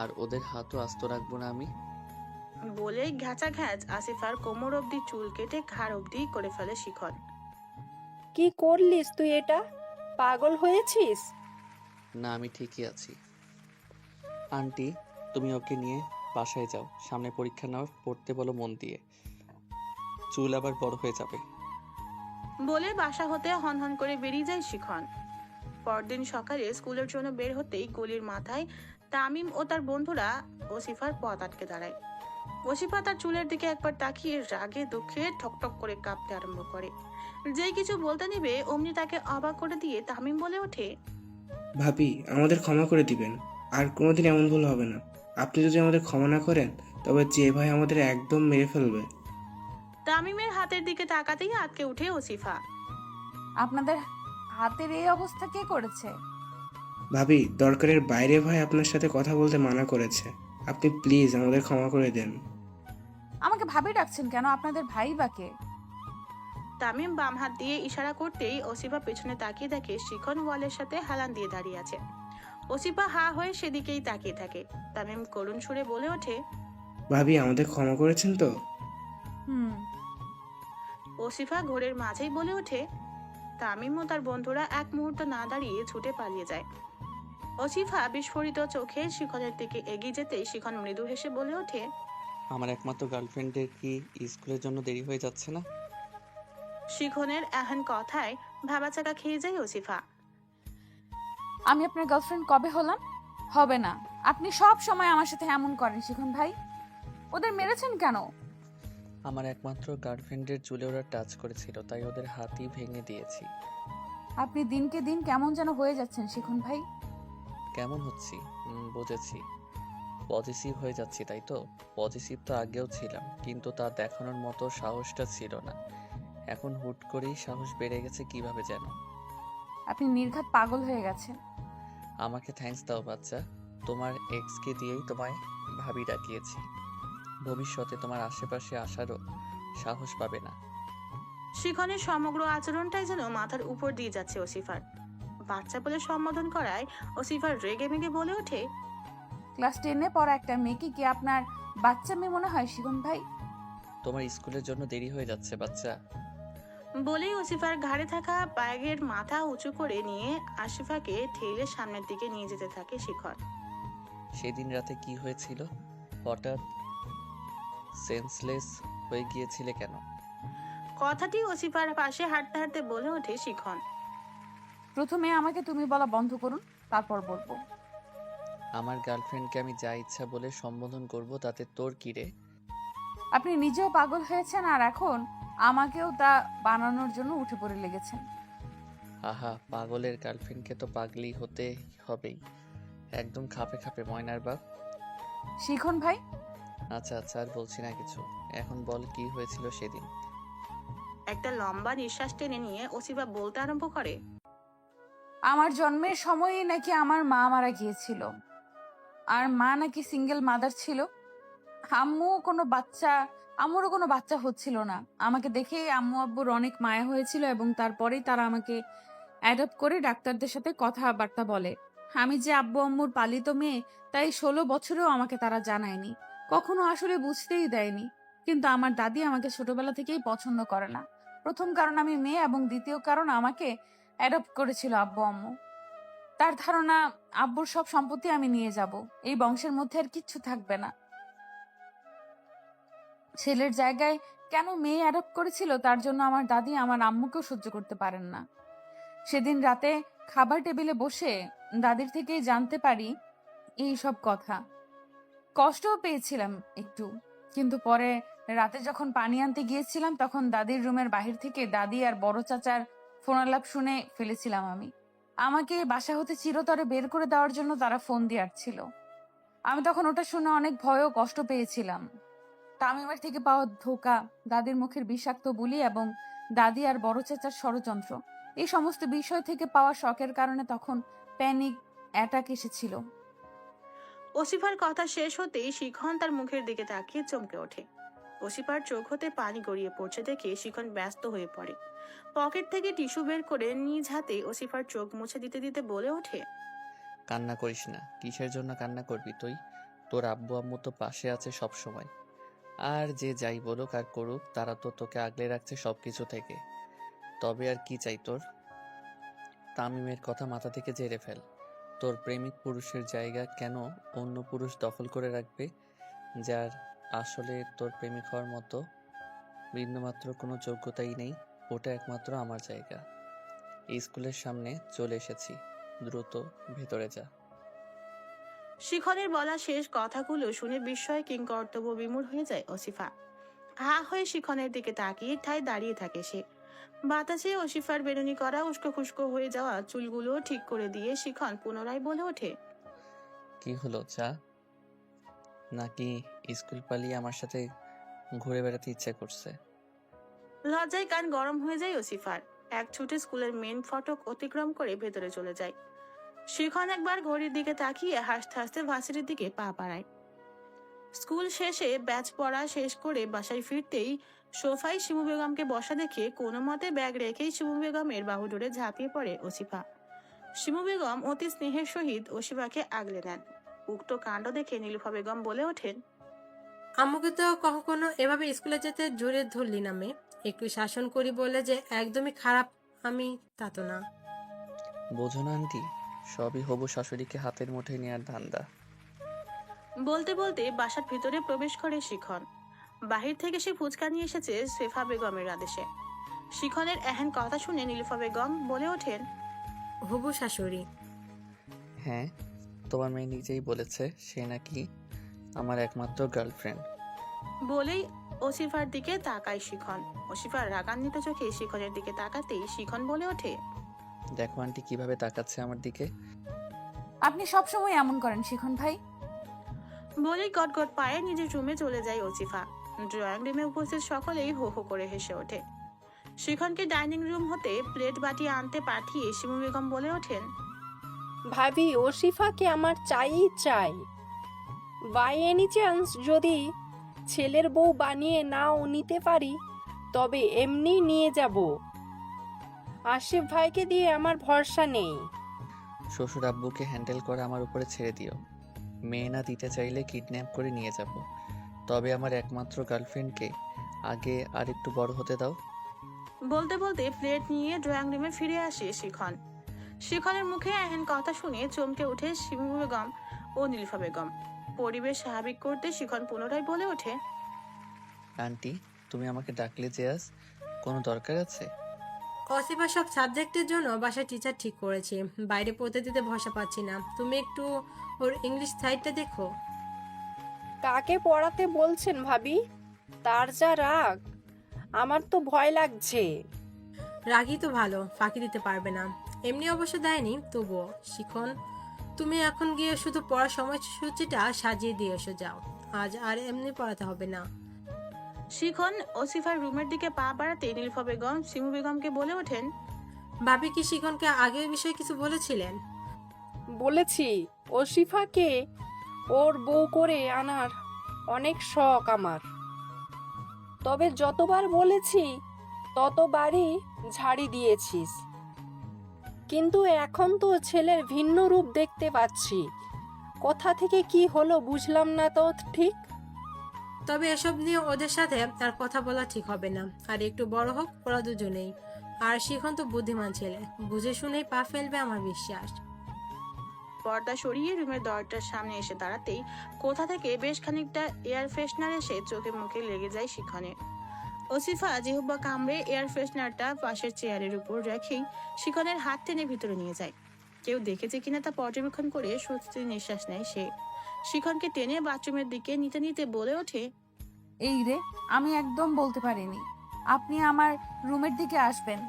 আর ওদের হাতও আস্ত রাখবো না আমি। বলে ঘ্যাচা ঘ্যাচ আসিফার কোমর অবধি চুল কেটে ঘাড় অবধি করে ফেলে শিখন। কি করলিস তুই এটা? পাগল হয়েছিস? না, আমি ঠিকই আছি। আন্টি, তুমি ওকে নিয়ে বাসায় যাও, সামনে পরীক্ষা নাও, পড়তে বলো মন দিয়ে, চুল আবার বড় হয়ে যাবে। বলে বাসা হতে হনহন করে বেরিয়ে যায় শিখন। পরদিন সকালে স্কুলের জন্য বের হতেই গলির মাথায় তামিম ও তার বন্ধুরা ওসিফার পথ আটকে দাঁড়ায়। ওসিফা তার চুলের দিকে একবার তাকিয়ে রাগে দুঃখে ঠকঠক করে কাঁপতে আরম্ভ করে। যেই কিছু বলতে নেবে অমনি তাকে অবাক করে দিয়ে তামিম বলে ওঠে। ভাবি, আমাদের ক্ষমা করে দিবেন, আর কোনোদিন এমন ভুল হবে না। আপনি যদি আমাদের ক্ষমা না করেন তবে যে ভাই আমাদের একদম মেরে ফেলবে। তামিমের হাতের দিকে তাকাতেই আটকে উঠে ওসিফা। আপনাদের হাতের এই অবস্থা কে করেছে? ভাবি, দরকারের বাইরে ভাই আপনার সাথে কথা বলতে মানা করেছে। আপনি প্লিজ আমাদের ক্ষমা করে দেন। আমাকে ভাবি ডাকছেন কেন? আপনাদের ভাই বাকে? তামিম বাম হাত দিয়ে ইশারা করতেই ওসিফা পেছনে তাকিয়ে দেখে শিখন ওয়ালের সাথে হেলান দিয়ে দাঁড়িয়ে আছে। ওসিফা হা হয়ে সেদিকেই তাকিয়ে থাকে। তামিম করুণ সুরে বলে ওঠে। ভাবি, আমাদের ক্ষমা করেছেন তো? হুম। ওসিফা ঘোরের মাঝেই বলে ওঠে। তামিম ও তার বন্ধুরা এক মুহূর্ত না দাঁড়িয়ে ছুটে পালিয়ে যায়। ওসিফা বিস্ফোরিত চোখে শিখনের দিকে এগিয়ে যেতেই শিখন মৃদু হেসে বলে ওঠে। আমার একমাত্র গার্লফ্রেন্ডের কি স্কুলের জন্য দেরি হয়ে যাচ্ছে না? শিখনের এহেন কথায় ভাবাচাকা খেয়ে যায় ওসিফা। আমি আপনার গার্লফ্রেন্ড কবে হলাম? হবে না। আপনি সব সময় আমার সাথে এমন করেন শিখন ভাই। ওদের মেরেছেন কেন? আমার একমাত্র গার্লফ্রেন্ডের চুলে ওরা টাচ করেছিল, তাই ওদের হাতই ভেঙে দিয়েছি। আপনি দিনকে দিন কেমন যেন হয়ে যাচ্ছেন শিখন ভাই। কেমন হচ্ছি? বুঝেছি, পজিটিভ হয়ে যাচ্ছি, তাই তো? পজিটিভ তো আগেও ছিলাম, কিন্তু তা দেখানোর মতো সাহসটা ছিল না। এখন হুট করেই সাহস বেড়ে গেছে কিভাবে যেন। আপনি নির্ঘাত পাগল হয়ে গেছেন। আমাকে থ্যাঙ্কস দাও বাচ্চা, তোমার এক্সকে দিয়েই তোমায় ভাবি ডাকিয়েছি। ভবিষ্যতে তোমার আশেপাশে আসারও সাহস পাবে না। শিখনের সমগ্র আচরণটাই যেন মাথার উপর দিয়ে যাচ্ছে ওসিফার। বাচ্চা বলে সম্বোধন করায় ওসিফার রেগে মেগে বলে ওঠে। ক্লাস 10-এ পড়া একটা মেয়েকে কি আপনার বাচ্চা মেয়ে মনে হয় শিখন ভাই? তোমার স্কুলের জন্য দেরি হয়ে যাচ্ছে বাচ্চা। বলেই ওসিফার ঘাড়ে থাকা ব্যাগের মাথা উঁচু করে নিয়ে আশিফাকে ঠেলে সামনের দিকে নিয়ে যেতে থাকে শিখন। সেদিন রাতে কি হয়েছিল? হঠাৎ সেন্সলেস হয়ে গিয়েছিলে কেন? কথাটি ওসিফার পাশে হাঁটতে হাঁটতে বলে ওঠে শিখন। প্রথমে আমাকে তুমি বলা বন্ধ করুন, তারপর বলবো। আমার গার্লফ্রেন্ডকে আমি যা ইচ্ছা বলে সম্বোধন করব, তাতে তোর কি রে? আপনি নিজেও পাগল হয়েছেন আর এখন আমাকেও তা বানানোর জন্য উঠে পড়ে লেগেছেন। আহা, পাগলের গার্লফ্রেন্ডকে তো পাগলি হতে হবেই। একদম খাপে খাপে ময়নার বাপ। শিখন ভাই, আচ্ছা আচ্ছা, আর বলছি না কিছু। এখন বল কি হয়েছিল সেদিন। একটা লম্বা নিঃশ্বাস টেনে নিয়ে ওসিফা বলতে আরম্ভ করে। আমার জন্মের সময়ই নাকি আমার মা মারা গিয়েছিল, আর মা নাকি সিঙ্গেল মাদার ছিল। আম্মুরও কোনো বাচ্চা হচ্ছিল না। আমাকে দেখে আম্মু আব্বুর অনেক মায়া হয়েছিল এবং তারপরেই তারা আমাকে অ্যাডপ্ট করে ডাক্তারদের সাথে কথাবার্তা বলে। আমি যে আব্বু আম্মুর পালিত মেয়ে তাই 16 বছরেও আমাকে তারা জানায়নি, কখনো আসলে বুঝতেই দেয়নি। কিন্তু আমার দাদি আমাকে ছোটবেলা থেকেই পছন্দ করে না। প্রথম কারণ আমি মেয়ে, এবং দ্বিতীয় কারণ আমাকে অ্যাডপ্ট করেছিল আব্বু আম্মু। তার ধারণা আব্বুর সব সম্পত্তি আমি নিয়ে যাব, এই বংশের মধ্যে আর কিচ্ছু থাকবে না। ছেলের জায়গায় কেন মেয়ে অ্যাডপ্ট করেছিল তার জন্য আমার দাদি আমার আম্মুকেও সহ্য করতে পারেন না। সেদিন রাতে খাবার টেবিলে বসে দাদির থেকেই জানতে পারি এই সব কথা। কষ্টও পেয়েছিলাম একটু, কিন্তু পরে রাতে যখন পানি আনতে গিয়েছিলাম তখন দাদির রুমের বাহির থেকে দাদি আর বড় চাচার ফোনালাপ শুনে ফেলেছিলাম আমি। আমাকে বাসা হতে চিরতরে বের করে দেওয়ার জন্য তারা ফোন দিয়ে আসছিল। আমি তখন ওটা শুনে অনেক ভয় ও কষ্ট পেয়েছিলাম। তামিমের থেকে পাওয়া ধোকা, দাদির মুখের বিষাক্ত বুলি এবং দাদি আর বড় চাচার ষড়যন্ত্র, এই সমস্ত বিষয় থেকে পাওয়া শকের কারণে তখন প্যানিক অ্যাটাক এসেছিল। ওসিফার কথা শেষ হতেই শিখন তার মুখের দিকে তাকিয়ে চমকে ওঠে। ওসিফার চোখ হতে পানি গড়িয়ে পড়ছে দেখে শিখন ব্যস্ত হয়ে পড়ে। পকেট থেকে টিস্যু বের করে নিজ হাতে ওসিফার চোখ মুছে দিতে দিতে বলে ওঠে, কান্না করিস না। কিসের জন্য কান্না করবি তুই? তোর আব্বু আম্মু তো পাশে আছে সব সময়। আর যে যাই বলুক আর করুক, তারা তো তোকে আগলে রাখছে সবকিছু থেকে। তবে আর কি চাই তোর? তামিমের কথা মাথা থেকে ঝেড়ে ফেল। তোর প্রেমিক পুরুষের জায়গা কেন অন্য পুরুষ দখল করে রাখবে, যার আসলে তোর প্রেমিক হওয়ার মতো বিন্দুমাত্র কোনো যোগ্যতাই নেই? ওটা একমাত্র আমার জায়গা। এই স্কুলের সামনে চলে এসেছি, দ্রুত ভেতরে যা। শিখনের বলা শেষ কথাগুলো শুনে বিস্ময়ে কিংকর্তব্য বিমূঢ় হয়ে যায় ওসিফা। হা হয়ে শিখনের দিকে তাকিয়ে ঠায় দাঁড়িয়ে থাকে সে। বাতাসে ওসিফার বেরুনি করা উস্কো খুস্কো হয়ে যাওয়া চুলগুলো ঠিক করে দিয়ে শিখন পুনরায় বলে ওঠে, কি হলো, চা? নাকি স্কুল পালিয়ে আমার সাথে ঘুরে বেড়াতে ইচ্ছে করছে? লজ্জায় কান গরম হয়ে যায় ওসিফার। এক ছুটে স্কুলের মেন ফটক অতিক্রম করে ভেতরে চলে যায়। শিখন একবার ঘড়ির দিকে তাকিয়ে হাসতে হাসতে ভার্সিটির দিকে পা বাড়ায়। স্কুল শেষে ব্যাচ পড়া শেষ করে বাসায় ফিরতেই সোফায় শিমু বেগমকে বসা দেখে কোনো মতে ব্যাগ রেখেই শিমু বেগমের বাহু ধরে ঝাঁপিয়ে পড়ে ওসিফা। শিমু বেগম অতি স্নেহের সহিত ওসিফাকে আগলে নেন। উক্ত কাণ্ড দেখে নীলুফা বেগম বলে ওঠেন, আম্মুকে তো কখনো এভাবে স্কুলে যেতে জোরে ধরলি না মেয়ে। একটু শাসন করি বলে যে একদমই খারাপ আমি তা তো না। বোঝো না আন্টি, সবই হবু শাশুড়িকে হাতের মুঠোয় নেওয়ার ধান্দা। বলতে বলতে বাসার ভিতরে প্রবেশ করে শিখন। বাহির থেকে সে ফুচকা নিয়ে এসেছে সেফা বেগমের আদেশে। শিখনের এহেন কথা শুনে নীলুফা বেগম বলে ওঠেন, হবু শাশুড়ি? হ্যাঁ, তোমার মেয়ে নিজেই বলেছে সে নাকি আমার একমাত্র গার্লফ্রেন্ড। বলেই ওসিফার দিকে তাকায় শিখন। ওসিফার রাগান্বিত চোখে শিখনের দিকে তাকাতেই শিখন বলে ওঠে, দেখো আন্টি কিভাবে তাকাচ্ছে আমার দিকে। আপনি সবসময় এমন করেন শিখন ভাই। বলেই গটগট পায়ে নিজের রুমে চলে যায় ওসিফা। ড্রয়িং রুমে উপস্থিত সকলেই হো হো করে হেসে ওঠে। শিখনকে ডাইনিং রুম হতে প্লেট বাটি আনতে পাঠিয়ে শিমু বেগম বলে ওঠেন, ভাবি ওসিফাকে আমার চাই চাই। বাই এনি চান্স যদি ছেলের বউ বানিয়ে নাও নিতে পারি তবে এমনি নিয়ে যাব। আশিফ ভাইকে দিয়ে আমার ভরসা নেই। শ্বশুর আব্বুকে হ্যান্ডেল করে আমার উপরে ছেড়ে দিও। মেয়ে না দিতে চাইলে কিডন্যাপ করে নিয়ে যাব। তবে আমার একমাত্র গার্লফ্রেন্ডকে আগে আর একটু বড় হতে দাও। বলতে বলতে প্লেট নিয়ে ড্রয়িং রুমে ফিরে আসে শিখন। শিখনের মুখে এহেন কথা শুনে চমকে ওঠে শিমু বেগম ও নীলুফা বেগম। পরিবেশ স্বাভাবিক করতে শিখন পুনরায় বলে ওঠে, আন্টি, তুমি আমাকে ডাকলে যে আজ কোনো দরকার আছে? অসিফা সব সাবজেক্টের জন্য বাসায় টিচার ঠিক করেছে। বাইরে পড়তে দিতে ভরসা পাচ্ছি না। তুমি একটু ওর ইংলিশ সাইডটা দেখো। কাকে পড়াতে বলছেন ভাবি? তার যা রাগ, আমার তো ভয় লাগছে। রাগই তো ভালো, ফাঁকি দিতে পারবে না। এমনি অবশ্য দেয়নি, তবুও। শিখন, তুমি এখন গিয়ে শুধু পড়ার সময়সূচিটা সাজিয়ে দিয়ে এসো, যাও। আজ আর এমনি পড়াতে হবে না। শিখন ওসিফার রুমের দিকে পা বাড়াতে নীলুফা বেগম শিমু বেগমকে বলে ওঠেন, ভাবি কি শিখনকে আগে এই বিষয়ে কিছু বলেছিলেন? বলেছি, ওসিফাকে ওর বউ করে আনার অনেক শখ আমার। তবে যতবার বলেছি ততবারই ঝাড়ি দিয়েছিস। কিন্তু এখন তো ছেলের ভিন্ন রূপ দেখতে পাচ্ছি। কোথা থেকে কি হলো বুঝলাম না তো ঠিক। তবে এসব নিয়ে ওদের সাথে তার কথা বলা ঠিক হবে না। আর একটু বড় হোক ওরা দুজনেই। আর শিখন তো বুদ্ধিমান ছেলে, বুঝে শুনেই পা ফেলবে আমার বিশ্বাস। পর্দা সরিয়ে রুমের দরজার সামনে এসে দাঁড়াতেই কোথা থেকে বেশ খানিকটা এয়ার ফ্রেশনার এসে চোখে মুখে লেগে যায় শিখনের। ওসিফা জিহ্বা কামড়ে এয়ার ফ্রেশনারটা পাশের চেয়ারের উপর রেখেই শিখনের হাত টেনে ভিতরে নিয়ে যায়। কেউ দেখেছে কিনা তা পর্যবেক্ষণ করে স্বস্তির নিঃশ্বাস নেয় সে। শিখনকে টেনে বাথরুমের দিকে নিতে নিতে বলে ওঠে, এই রে, আমি একদম বলতে পারিনি। আপনি আমার রুমের দিকে আসবেন,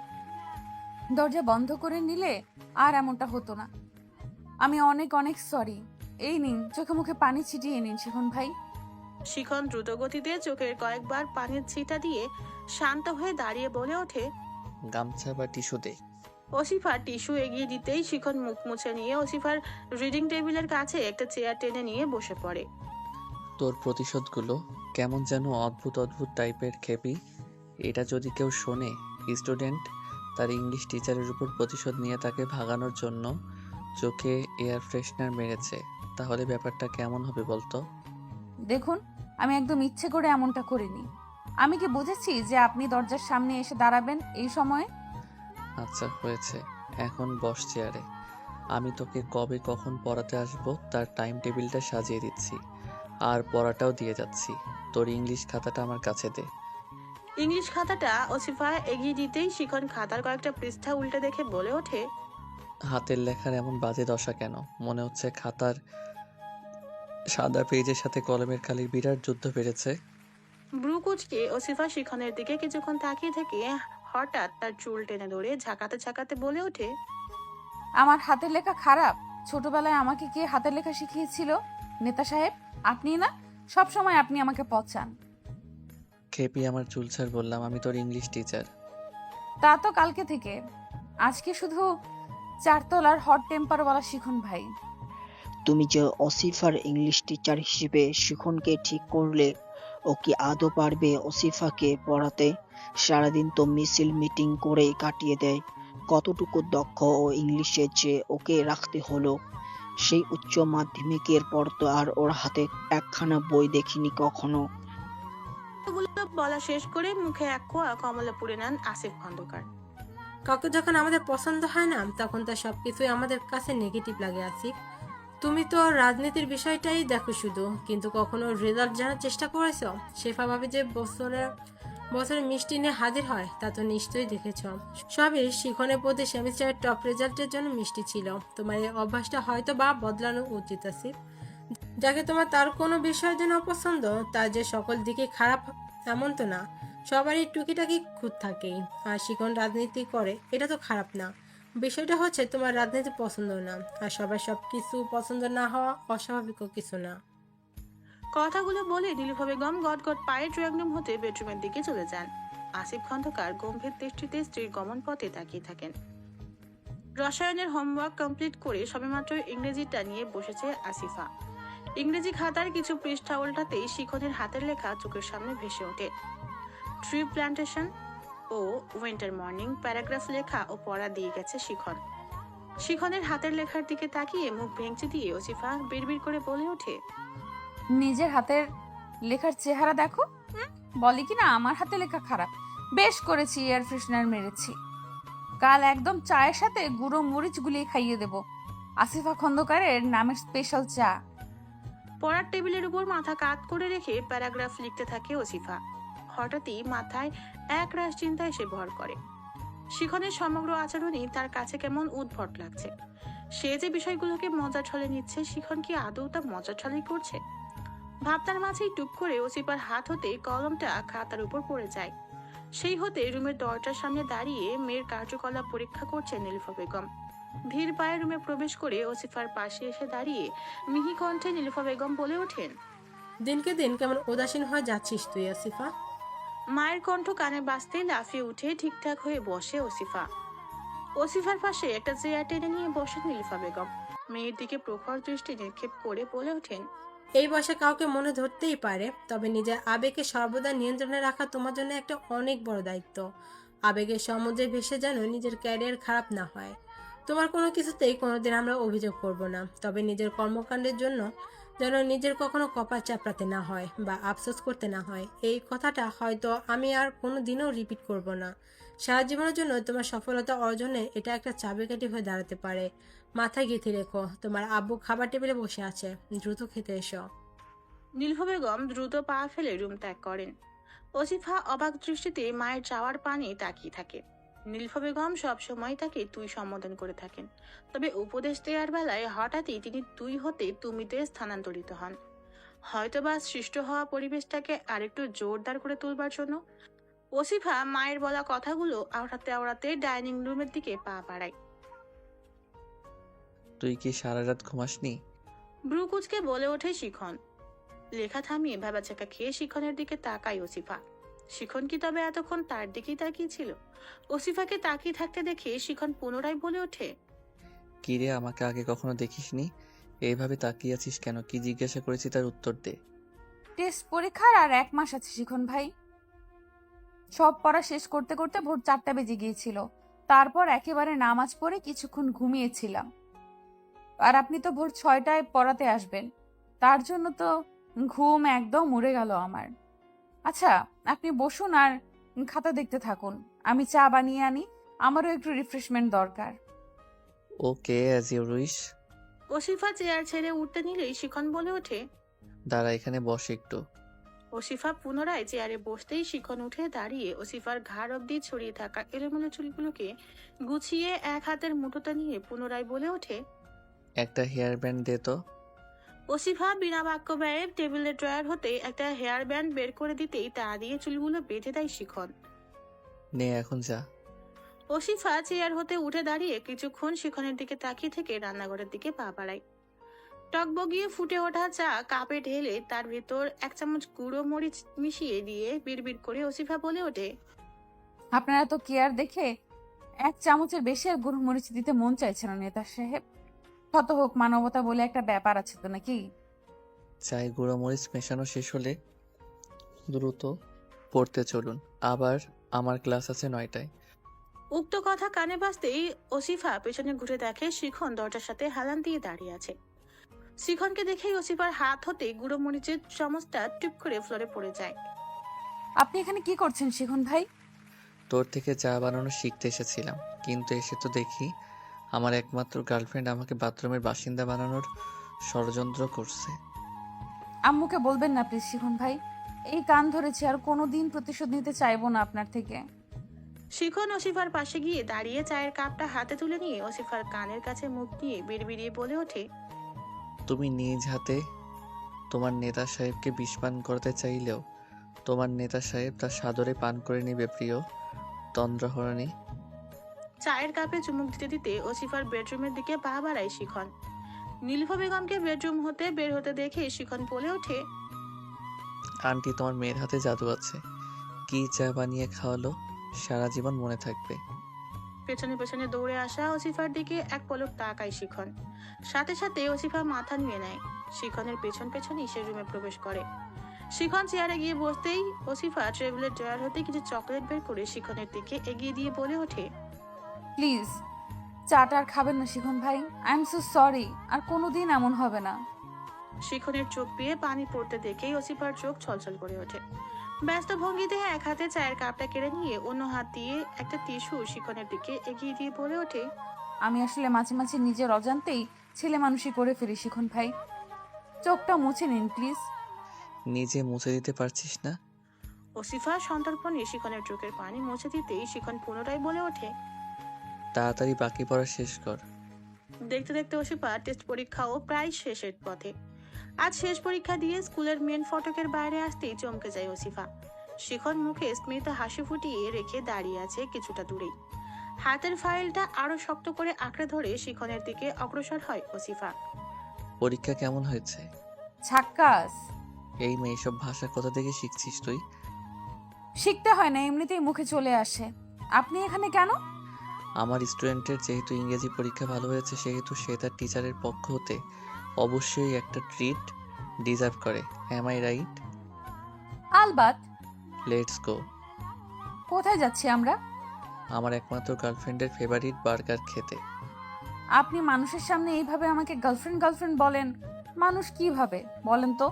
দরজা বন্ধ করে নিলে আর এমনটা হতো না। আমি অনেক অনেক সরি। এই নিন, চোখে মুখে পানি ছিটিয়ে নিন শিখন ভাই। শিখন দ্রুত গতিতে চোখের কয়েকবার পানির ছিটা দিয়ে শান্ত হয়ে দাঁড়িয়ে বলে ওঠে। গামছা বা টিস্যু দে। ওসিফা টিস্যু এগিয়ে দিতেই শিখন মুখ মুছে নিয়ে ওসিফার রিডিং টেবিলের কাছে একটা চেয়ার টেনে নিয়ে বসে পড়ে। তোর প্রতিশোধগুলো কেমন যেন অদ্ভুত অদ্ভুত টাইপের খেপি। এটা যদি কেউ শোনে, স্টুডেন্ট তার ইংলিশ টিচারের উপর প্রতিশোধ নিয়ে তাকে ভাগানোর জন্য চোখে এয়ার ফ্রেশনার মেরেছে, তাহলে ব্যাপারটা কেমন হবে বলতো? দেখুন, আমি একদম ইচ্ছে করে এমনটা করিনি। আমি কি বুঝেছি যে আপনি দরজার সামনে এসে দাঁড়াবেন এই সময়ে? আচ্ছা হয়েছে, এখন বস চেয়ারে। আমি তোকে কবে কখন পড়াতে আসবো তার টাইম টেবিলটা সাজিয়ে দিচ্ছি, আর পড়াটাও দিয়ে যাচ্ছি। তোর ইংলিশ খাতাটা আমার কাছে দে। ইংলিশ খাতাটা ওসিফা এগিয়ে দিতেই শিখন খাতার কয়েকটা পৃষ্ঠা উল্টে দেখে বলে ওঠে। হাতের লেখার এমন বাজে দশা কেন? মনে হচ্ছে খাতার সাদা পেজের সাথে কলমের খালির বিরাট যুদ্ধ বেড়েছে। ব্রু কুচকে ওসিফা শিখনের দিকে কিছুক্ষণ তাকিয়ে থেকে হঠাৎ তার চুল টেনে ধরে ঝাঁকাতে ঝাঁকাতে বলে ওঠে। আমার হাতের লেখা খারাপ? ছোটবেলায় আমাকে কে হাতের লেখা শিখিয়েছিল? নেতা সাহেব, আপনি না? সব সময় আপনি আমাকে পচান। খেপি আমার চুল ছাড় বললাম, আমি তোর ইংলিশ টিচার। তা তো কালকে থেকে। আজকে শুধু চারতলার হট টেম্পারওয়ালা শিখন ভাই। তুমি যে অসিফার ইংলিশ টিচার হিসেবে শিখনকে ঠিক করলে, ও কি আদৌ পারবে অসিফাকে পড়াতে? সারাদিন তো মিছিল মিটিং করে কাটিয়ে দেয়। কতটুকু দক্ষ ও ইংলিশে যে ওকে রাখতে হলো। সেই উচ্চ মাধ্যমিকের পর তো আর ওর হাতে একখানা বই দেখিনি কখনো। এগুলো বলা শেষ করে মুখে এক কোয়া কমলা পুড়ে নেন আসিফ খন্দকার। কাউকে যখন আমাদের পছন্দ হয় না, তখন তার সবকিছুই আমাদের কাছে নেগেটিভ লাগে। আসিফ, তুমি তো রাজনীতির বিষয়টাই দেখো শুধু, কিন্তু কখনো রেজাল্ট জানার চেষ্টা করেছো? শেফা ভাবে যে বছরে বছরে মিষ্টি নিয়ে হাজির হয়, তা তো নিশ্চয়ই দেখেছ। সবই শিখনের প্রতি সেমিস্টারের টপ রেজাল্টের জন্য মিষ্টি ছিল। তোমার এই অভ্যাসটা হয়তো বা বদলানো উচিত। আসিফ, যাকে তোমার তার কোনো বিষয়ের জন্য অপছন্দ, তার যে সকল দিকে খারাপ এমন তো না। সবারই টুকিটাকি খুঁত থাকেই। আর শিখন রাজনীতি করে, এটা তো খারাপ না। বিষয়টা হচ্ছে তোমার রাজনীতি পছন্দ না, আর সবার সবকিছু পছন্দ না হওয়া অস্বাভাবিকও কিছু না। কথাগুলো বলে নীলুফা বেগম গটগট পায়ে ড্রয়িং রুম হতে বেডরুমের দিকে চলে যান। আসিফ খন্দকার গম্ভীর দৃষ্টিতে স্ত্রীর গমন পথে তাকিয়ে থাকেন। রসায়নের হোমওয়ার্ক কমপ্লিট করে সবেমাত্র ইংরেজিটা নিয়ে বসেছে আসিফা। ইংরেজি খাতার কিছু পৃষ্ঠা উল্টাতেই শিখনের হাতের লেখা চোখের সামনে ভেসে ওঠে। ট্রি প্ল্যান্টেশন ও উইন্টার মর্নিং প্যারাগ্রাফ লেখা ও পড়া দিয়ে গেছে শিখন। শিখনের হাতের লেখার দিকে তাকিয়ে মুখ ভেঙচি দিয়ে ওসিফা বিড়বিড় করে বলে ওঠে। নিজের হাতের লেখার চেহারা দেখো। বলে কি না আমার হাতে লেখা খারাপ? বেশ করেছি, এয়ার ফ্রেশনার মেরেছি। কাল একদম চায়ের সাথে গুঁড়ো মরিচ গুলিয়ে খাইয়ে দেব। আসিফা খন্দকারের নামের স্পেশাল চা। পড়ার টেবিলের উপর মাথা কাত করে রেখে প্যারাগ্রাফ লিখতে থাকে ওসিফা। হঠাৎই মাথায় এক রাশ চিন্তা এসে ভর করে। শিখনের সমগ্র আচরণই তার কাছে কেমন উদ্ভট লাগছে। সে যে বিষয়গুলোকে মজার ছলে নিচ্ছে, শিখন কি আদৌ তা মজার ছলেই করছে? ভাবনার মাঝেই টুপ করে ওসিফার হাত হতে কলমটা খাতার উপর পড়ে যায়। সেই হতে রুমের দরজার সামনে দাঁড়িয়ে মেয়ের কার্যকলাপ পরীক্ষা করছেন নীলুফা বেগম। ধীর পায়ে রুমে প্রবেশ করে ওসিফার পাশে এসে দাঁড়িয়ে মিহি কণ্ঠে নীলুফা বেগম বলে ওঠেন। দিনকে দিন কেমন উদাসীন হয়ে যাচ্ছিস তুই আসিফা। মায়ের কণ্ঠ কানে বাজতেই লাফিয়ে উঠে ঠিকঠাক হয়ে বসে ওসিফা। ওসিফার পাশে একটা চেয়ার টেনে নিয়ে বসেন নীলুফা বেগম। মেয়ের দিকে প্রখর দৃষ্টি নিক্ষেপ করে বলে ওঠেন। এই বয়সে কাউকে মনে ধরতেই পারে, তবে নিজের আবেগকে সর্বদা নিয়ন্ত্রণে রাখা তোমার জন্য একটা অনেক বড় দায়িত্ব। আবেগের সমুদ্রে ভেসে যেন নিজের ক্যারিয়ার খারাপ না হয়। তোমার কোনো কিছুতেই কোনোদিন আমরা অভিযোগ করব না, তবে নিজের কর্মকাণ্ডের জন্য যেন নিজের কখনো কপাল চাপড়াতে না হয় বা আফসোস করতে না হয়। এই কথাটা হয়তো আমি আর কোনো দিনও রিপিট করব না। সারা জীবনের জন্য তোমার সফলতা অর্জনে এটা একটা চাবিকাঠি হয়ে দাঁড়াতে পারে। মাথায় গেঁথে রেখো, তোমার আব্বু খাবার টেবিলে বসে আছে, দ্রুত খেতে এসো। নীলুফা বেগম দ্রুত পা ফেলে রুম ত্যাগ করেন। ওসিফা অবাক দৃষ্টিতে মায়ের চাওয়ার পানে তাকিয়ে থাকে। নীলুফা বেগম সবসময় তাকে তুই সম্বোধন করে থাকেন, তবে উপদেশ দেওয়ার বেলায় হঠাৎই তিনি তুই হতে তুমিতে স্থানান্তরিত হন। হয়তোবা সৃষ্ট হওয়া পরিবেশটাকে আরেকটু জোরদার করে তুলবার জন্য। ওসিফা মায়ের বলা কথাগুলো আওড়াতে আওড়াতে ডাইনিং রুমের দিকে পা বাড়ায়। তুই কি সারা রাত ঘুমাসনি? ব্রুকুচকে বলে ওঠে শিখন। লেখা থামিয়ে ভেবাচাকা খেয়ে শিখনের দিকে তাকায় ওসিফা। শিখন কি তবে এতক্ষণ তার দিকেই তাকিয়েছিল? ওসিফাকে তাকিয়ে থাকতে দেখে শিখন পুনরায় বলে ওঠে, কি রে, আমাকে আগে কখনো দেখিসনি? এইভাবে তাকিয়ে আছিস কেন? কি জিজ্ঞাসা করেছি তার উত্তর দে। টেস্ট পরীক্ষার আর 1 মাস আছে শিখন ভাই। সব পড়া শেষ করতে করতে ভোর 4টা বেজে গিয়েছিল। তারপর একেবারে নামাজ পড়ে কিছুক্ষণ ঘুমিয়েছিলাম। আর আপনি তো ভোর 6টায় পড়াতে আসবেন, তার জন্য তো ঘুম একদম উড়ে গেল আমার। আচ্ছা, আপনি বসুন আর খাতা দেখতে থাকুন, আমি চা বানিয়ে আনি, আমারও একটু রিফ্রেশমেন্ট দরকার। ওকে, অ্যাজ ইউ উইশ। ওসিফা চেয়ার ছেড়ে উঠতে নিলেই শিখন বলে ওঠে, দাঁড়া, এখানে বস একটু। ওসিফা পুনরায় চেয়ারে বসতেই শিখন উঠে দাঁড়িয়ে ওসিফার ঘাড় অব্দি ছড়িয়ে থাকা এলোমেলো চুলগুলোকে গুছিয়ে এক হাতের মুঠোটা নিয়ে পুনরায় বলে ওঠে, একটা হেয়ার ব্যান্ড দে তো। ওসিফা বিনা বাক্য ব্যয়ে টেবিলের ড্রয়ার হতে একটা হেয়ার ব্যান্ড বের করে দিতেই তা দিয়ে চুলগুলো বেঁধে দেয় শিখন। নে এখন যা। ওসিফা চেয়ার হতে উঠে দাঁড়িয়ে কিছুক্ষণ শিখনের দিকে তাকিয়ে থেকে রান্নাঘরের দিকে পা বাড়ায়। টকবগিয়ে ফুটে ওঠা চা কাপে ঢেলে তার ভেতর 1 চামচ গুঁড়ো মরিচ মিশিয়ে দিয়ে বিড়বিড় করে ওসিফা বলে ওঠে, আপনারা তো কেয়ার দেখে 1 চামচের বেশি আর গুঁড়ো মরিচ দিতে মন চাইছে না নেতা সাহেব। শত হোক মানবতা বলে একটা ব্যাপার আছে তো নাকি? চাই গুঁড়ো মরিচ মেশানো শেষ হলে দ্রুত পড়তে চলুন, আবার আমার ক্লাস আছে 9টায়। উক্ত কথা কানে বাজতেই ওসিফা পেছনে ঘুরে দেখে শিখন দরজার সাথে হেলান দিয়ে দাঁড়িয়ে আছে। শিখনকে দেখেই ওসিফার হাত হতে গুঁড়ো মরিচের চামচটা টিপ করে ফ্লোরে পড়ে যায়। আপনি এখানে কি করছেন শিখন ভাই? তোর থেকে চা বানানো শিখতে এসেছিলাম, কিন্তু এসে তো দেখি আমার একমাত্র গার্লফ্রেন্ড আমাকে বাথরুমের বাসিন্দা বানানোর ষড়যন্ত্র করছে। আম্মুকে বলবেন না প্লিজ শিখন ভাই, এই কান ধরেছি, আর কোনোদিন প্রতিশোধ নিতে চাইবো না আপনার থেকে। শিখন ওসিফার পাশে গিয়ে দাঁড়িয়ে চায়ের কাপটা হাতে তুলে নিয়ে ওসিফার কানের কাছে মুখ নিয়ে বিড়বিড়িয়ে বলে ওঠে, তুমি নিজ হাতে তোমার নেতা সাহেবকে বিষ পান করতে চাইলেও তোমার নেতা সাহেব তার সাদরে পান করে নিবে প্রিয় তন্দ্রহরণী। চায়ের কাপে চুমুক দিতে দিতে ওসিফার বেডরুমের দিকে পা বাড়ায় শিখন। নীলুফা বেগমকে বেডরুম হতে বের হতে দেখে শিখন বলে ওঠে, আন্টি, তোমার মেয়ের হাতে জাদু আছে। কি চা বানিয়ে খাওয়ালো, সারা জীবন মনে থাকবে। পেছনে পেছনে দৌড়ে আসা ওসিফার দিকে এক পলক তাকায় শিখন। সাথে সাথে ওসিফা মাথা নুয়ে নেয়। শিখনের পেছন পেছনই সে রুমে প্রবেশ করে। শিখন চেয়ারে গিয়ে বসতেই ওসিফা টেবিলের ড্রয়ার হতে কিছু চকলেট বের করে শিখনের দিকে এগিয়ে দিয়ে বলে ওঠে, প্লিজ চাটা আর খাবেন না শিখন ভাই, আই এম সো সরি, আর কোনোদিন এমন হবে না। শিখনের চোখ বেয়ে পানি পড়তে দেখেই ওসিফার চোখ ছলছল করে ওঠে। ব্যস্ত ভঙ্গিতে এক হাতে চায়ের কাপটা কেড়ে নিয়ে অন্য হাত দিয়ে একটা টিস্যু শিখনের দিকে এগিয়ে দিয়ে বলে ওঠে, আমি আসলে মাঝে মাঝে নিজের অজান্তেই ছেলে মানুষই করে ফেলি শিখন ভাই, চোখটা মুছে নিন প্লিজ। নিজে মুছে দিতে পারছিস না? ওসিফা সন্তর্পণে শিখনের চোখের পানি মুছে দিতেই শিখন পুনরায় বলে ওঠে, তাড়াতাড়ি বাকি পড়া শেষ কর। দেখতে দেখতে ওসিফা টেস্ট পরীক্ষাও প্রায় শেষের পথে। আজ শেষ পরীক্ষা দিয়ে স্কুলের মেন ফটকের বাইরে আসতেই চমকে যায় ওসিফা। শিখন মুখে স্মিত হাসি ফুটিয়ে রেখে দাঁড়িয়ে আছে কিছুটা দূরেই। হাতের ফাইলটা আরো শক্ত করে আঁকড়ে ধরে শিখনের দিকে অগ্রসর হয় ওসিফা। পরীক্ষা কেমন হয়েছে? ঝাক্কাস। এই মেয়ে, সব ভাষা কোথা থেকে শিখছিস তুই? শিখতে হয় না, এমনিতেই মুখে চলে আসে। আপনি এখানে কেন? আমার স্টুডেন্টের যেহেতু ইংরেজি পরীক্ষা ভালো হয়েছে, সেহেতু সে তার টিচারের পক্ষ হতে অবশ্যই একটা ট্রিট ডিজার্ভ করে। Am I right? আলবাত। Let's go. কোথায় যাচ্ছি আমরা? আমার একমাত্র গার্লফ্রেন্ডের ফেভারিট বার্গার খেতে। আপনি মানুষের সামনে এইভাবে আমাকে গার্লফ্রেন্ড গার্লফ্রেন্ড বলেন, মানুষ কি ভাবে বলেন তো?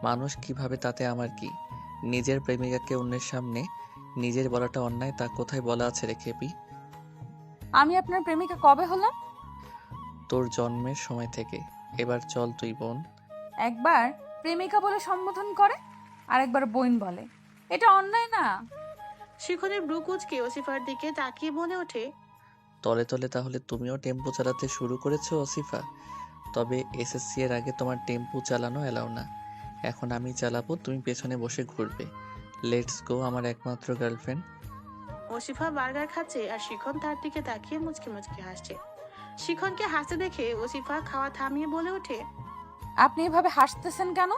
মানুষ কিভাবে তাতে আমার কি? নিজের প্রেমিকাকে অন্যের সামনে নিজের বলাটা অন্যায়, তা কোথায় বলা আছে রে খেপি? আমি আপনার প্রেমিকা কবে হলাম? তোর জন্মের সময় থেকে। এবার চল তুই বোন। একবার প্রেমিকা বলে সম্বোধন করে, আর একবার বোন বলে, এটা অন্যায় না? শিখনের ব্রু কুচকে ওসিফার দিকে তাকিয়ে বলে ওঠে, তলে তলে তাহলে তুমিও টেম্পু চালাতে শুরু করেছো ওসিফা? তবে এসএসসি এর আগে তোমার টেম্পু চালানো এলাও না। এখন আমি চালাবো, তুমি পেছনে বসে ঘুরবে। লেটস গো আমার একমাত্র গার্লফ্রেন্ড। ওসিফা বার্গার খাচ্ছে আর শিখন তার দিকে তাকিয়ে মুচকি মুচকি হাসছে। শিখনকে হাসতে দেখে ওসিফা খাওয়া থামিয়ে বলে ওঠে, আপনি এভাবে হাসতেছেন কেন?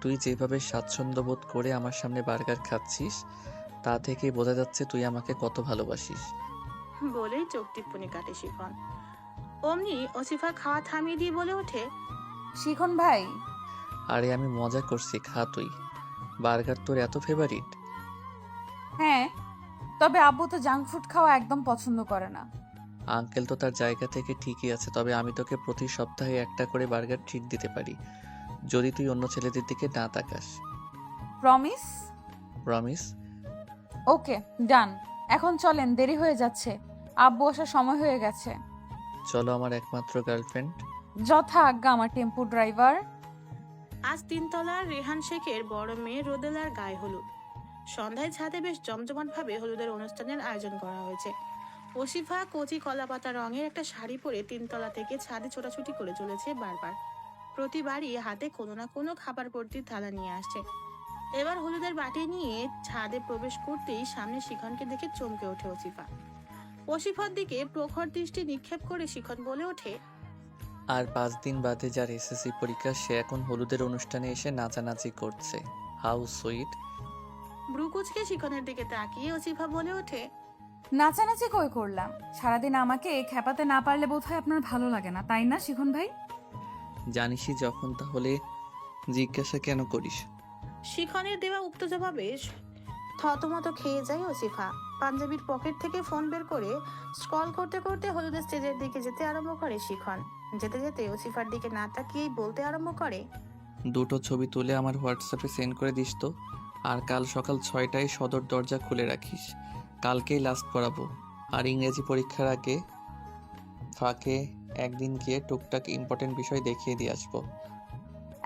তুই যেভাবে স্বাচ্ছন্দ্য বোধ করে আমার সামনে বার্গার খাচ্ছিস তা থেকেই বোঝা যাচ্ছে তুই আমাকে কত ভালোবাসিস। বলেই চোখ টিপ্পনি কাটে শিখন। অমনি ওসিফা খাওয়া থামিয়ে দিয়ে বলে ওঠে, শিখন ভাই, আরে আমি মজা করছি, খা তুই। বার্গার তোর এত ফেভারিট? হ্যাঁ, তবে আব্বু তো জাঙ্ক ফুড খাওয়া একদম পছন্দ করে না। আঙ্কেল তো তার জায়গা থেকে ঠিকই আছে, তবে আমি তোকে প্রতি সপ্তাহে একটা করে বার্গার ট্রিট দিতে পারি যদি তুই অন্য ছেলেদের দিকে না তাকাস। প্রমিস? প্রমিস। ওকে, ডান। এখন চলেন, দেরি হয়ে যাচ্ছে, আব্বু আসার সময় হয়ে গেছে। চলো আমার একমাত্র গার্লফ্রেন্ড। যথা আজ্ঞা আমার টেম্পু ড্রাইভার। আজ 3 তলার রেহান শেখের বড় মেয়ে রোদেলার গায়ে হলুদ। সন্ধ্যায় ছাদে বেশ জমজমাট ভাবে হলুদের অনুষ্ঠানের আয়োজন করা হয়েছে। ওসিফা কচি কলাপাতা রঙের একটা শাড়ি পরে 3 তলা থেকে ছাদে ছোটাছুটি করে চলেছে বারবার। প্রতিবারই হাতে কোনো না কোনো খাবার ভর্তির থালা নিয়ে আসছে। এবার হলুদের বাটি নিয়ে ছাদে প্রবেশ করতেই সামনে শিখনকে দেখে চমকে ওঠে ওসিফা। ওসিফার দিকে প্রখর দৃষ্টি নিক্ষেপ করে শিখন বলে ওঠে, আর 5 দিন বাদে যার এসএসসি পরীক্ষা সে এখন হলুদের অনুষ্ঠানে এসে নাচানাচি করছে। How sweet. ব্রুকুচকে শিখনের দিকে তাকিয়ে ওসিফা বলে ওঠে, নাচানাচি কই করলাম? সারাদিন আমাকে খেপাতে না পারলে বোধহয় আপনার ভালো লাগে না, তাই না শিখন ভাই? জানিসই যখন, তাহলে জিজ্ঞাসা কেন করিস? শিখনের দেওয়া উক্ত জবাবে থতমত খেয়ে যায় ওসিফা। পাঞ্জাবির পকেট থেকে ফোন বের করে স্ক্রল করতে করতে হলুদের স্টেজের দিকে যেতে আরম্ভ করে শিখন। যেতে যেতে ওসিফার দিকে না তাকিয়েই বলতে আরম্ভ করে, 2টো ছবি তুলে আমার হোয়াটসঅ্যাপে সেন্ড করে দিস তো। আর কাল সকাল 6টায় সদর দরজা খুলে রাখিস, কালকেই লাস্ট পড়াবো। আর ইংরেজি পরীক্ষার আগে ফাঁকে একদিন গিয়ে টুকটাক ইম্পর্টেন্ট বিষয় দেখিয়ে দিয়ে আসবো।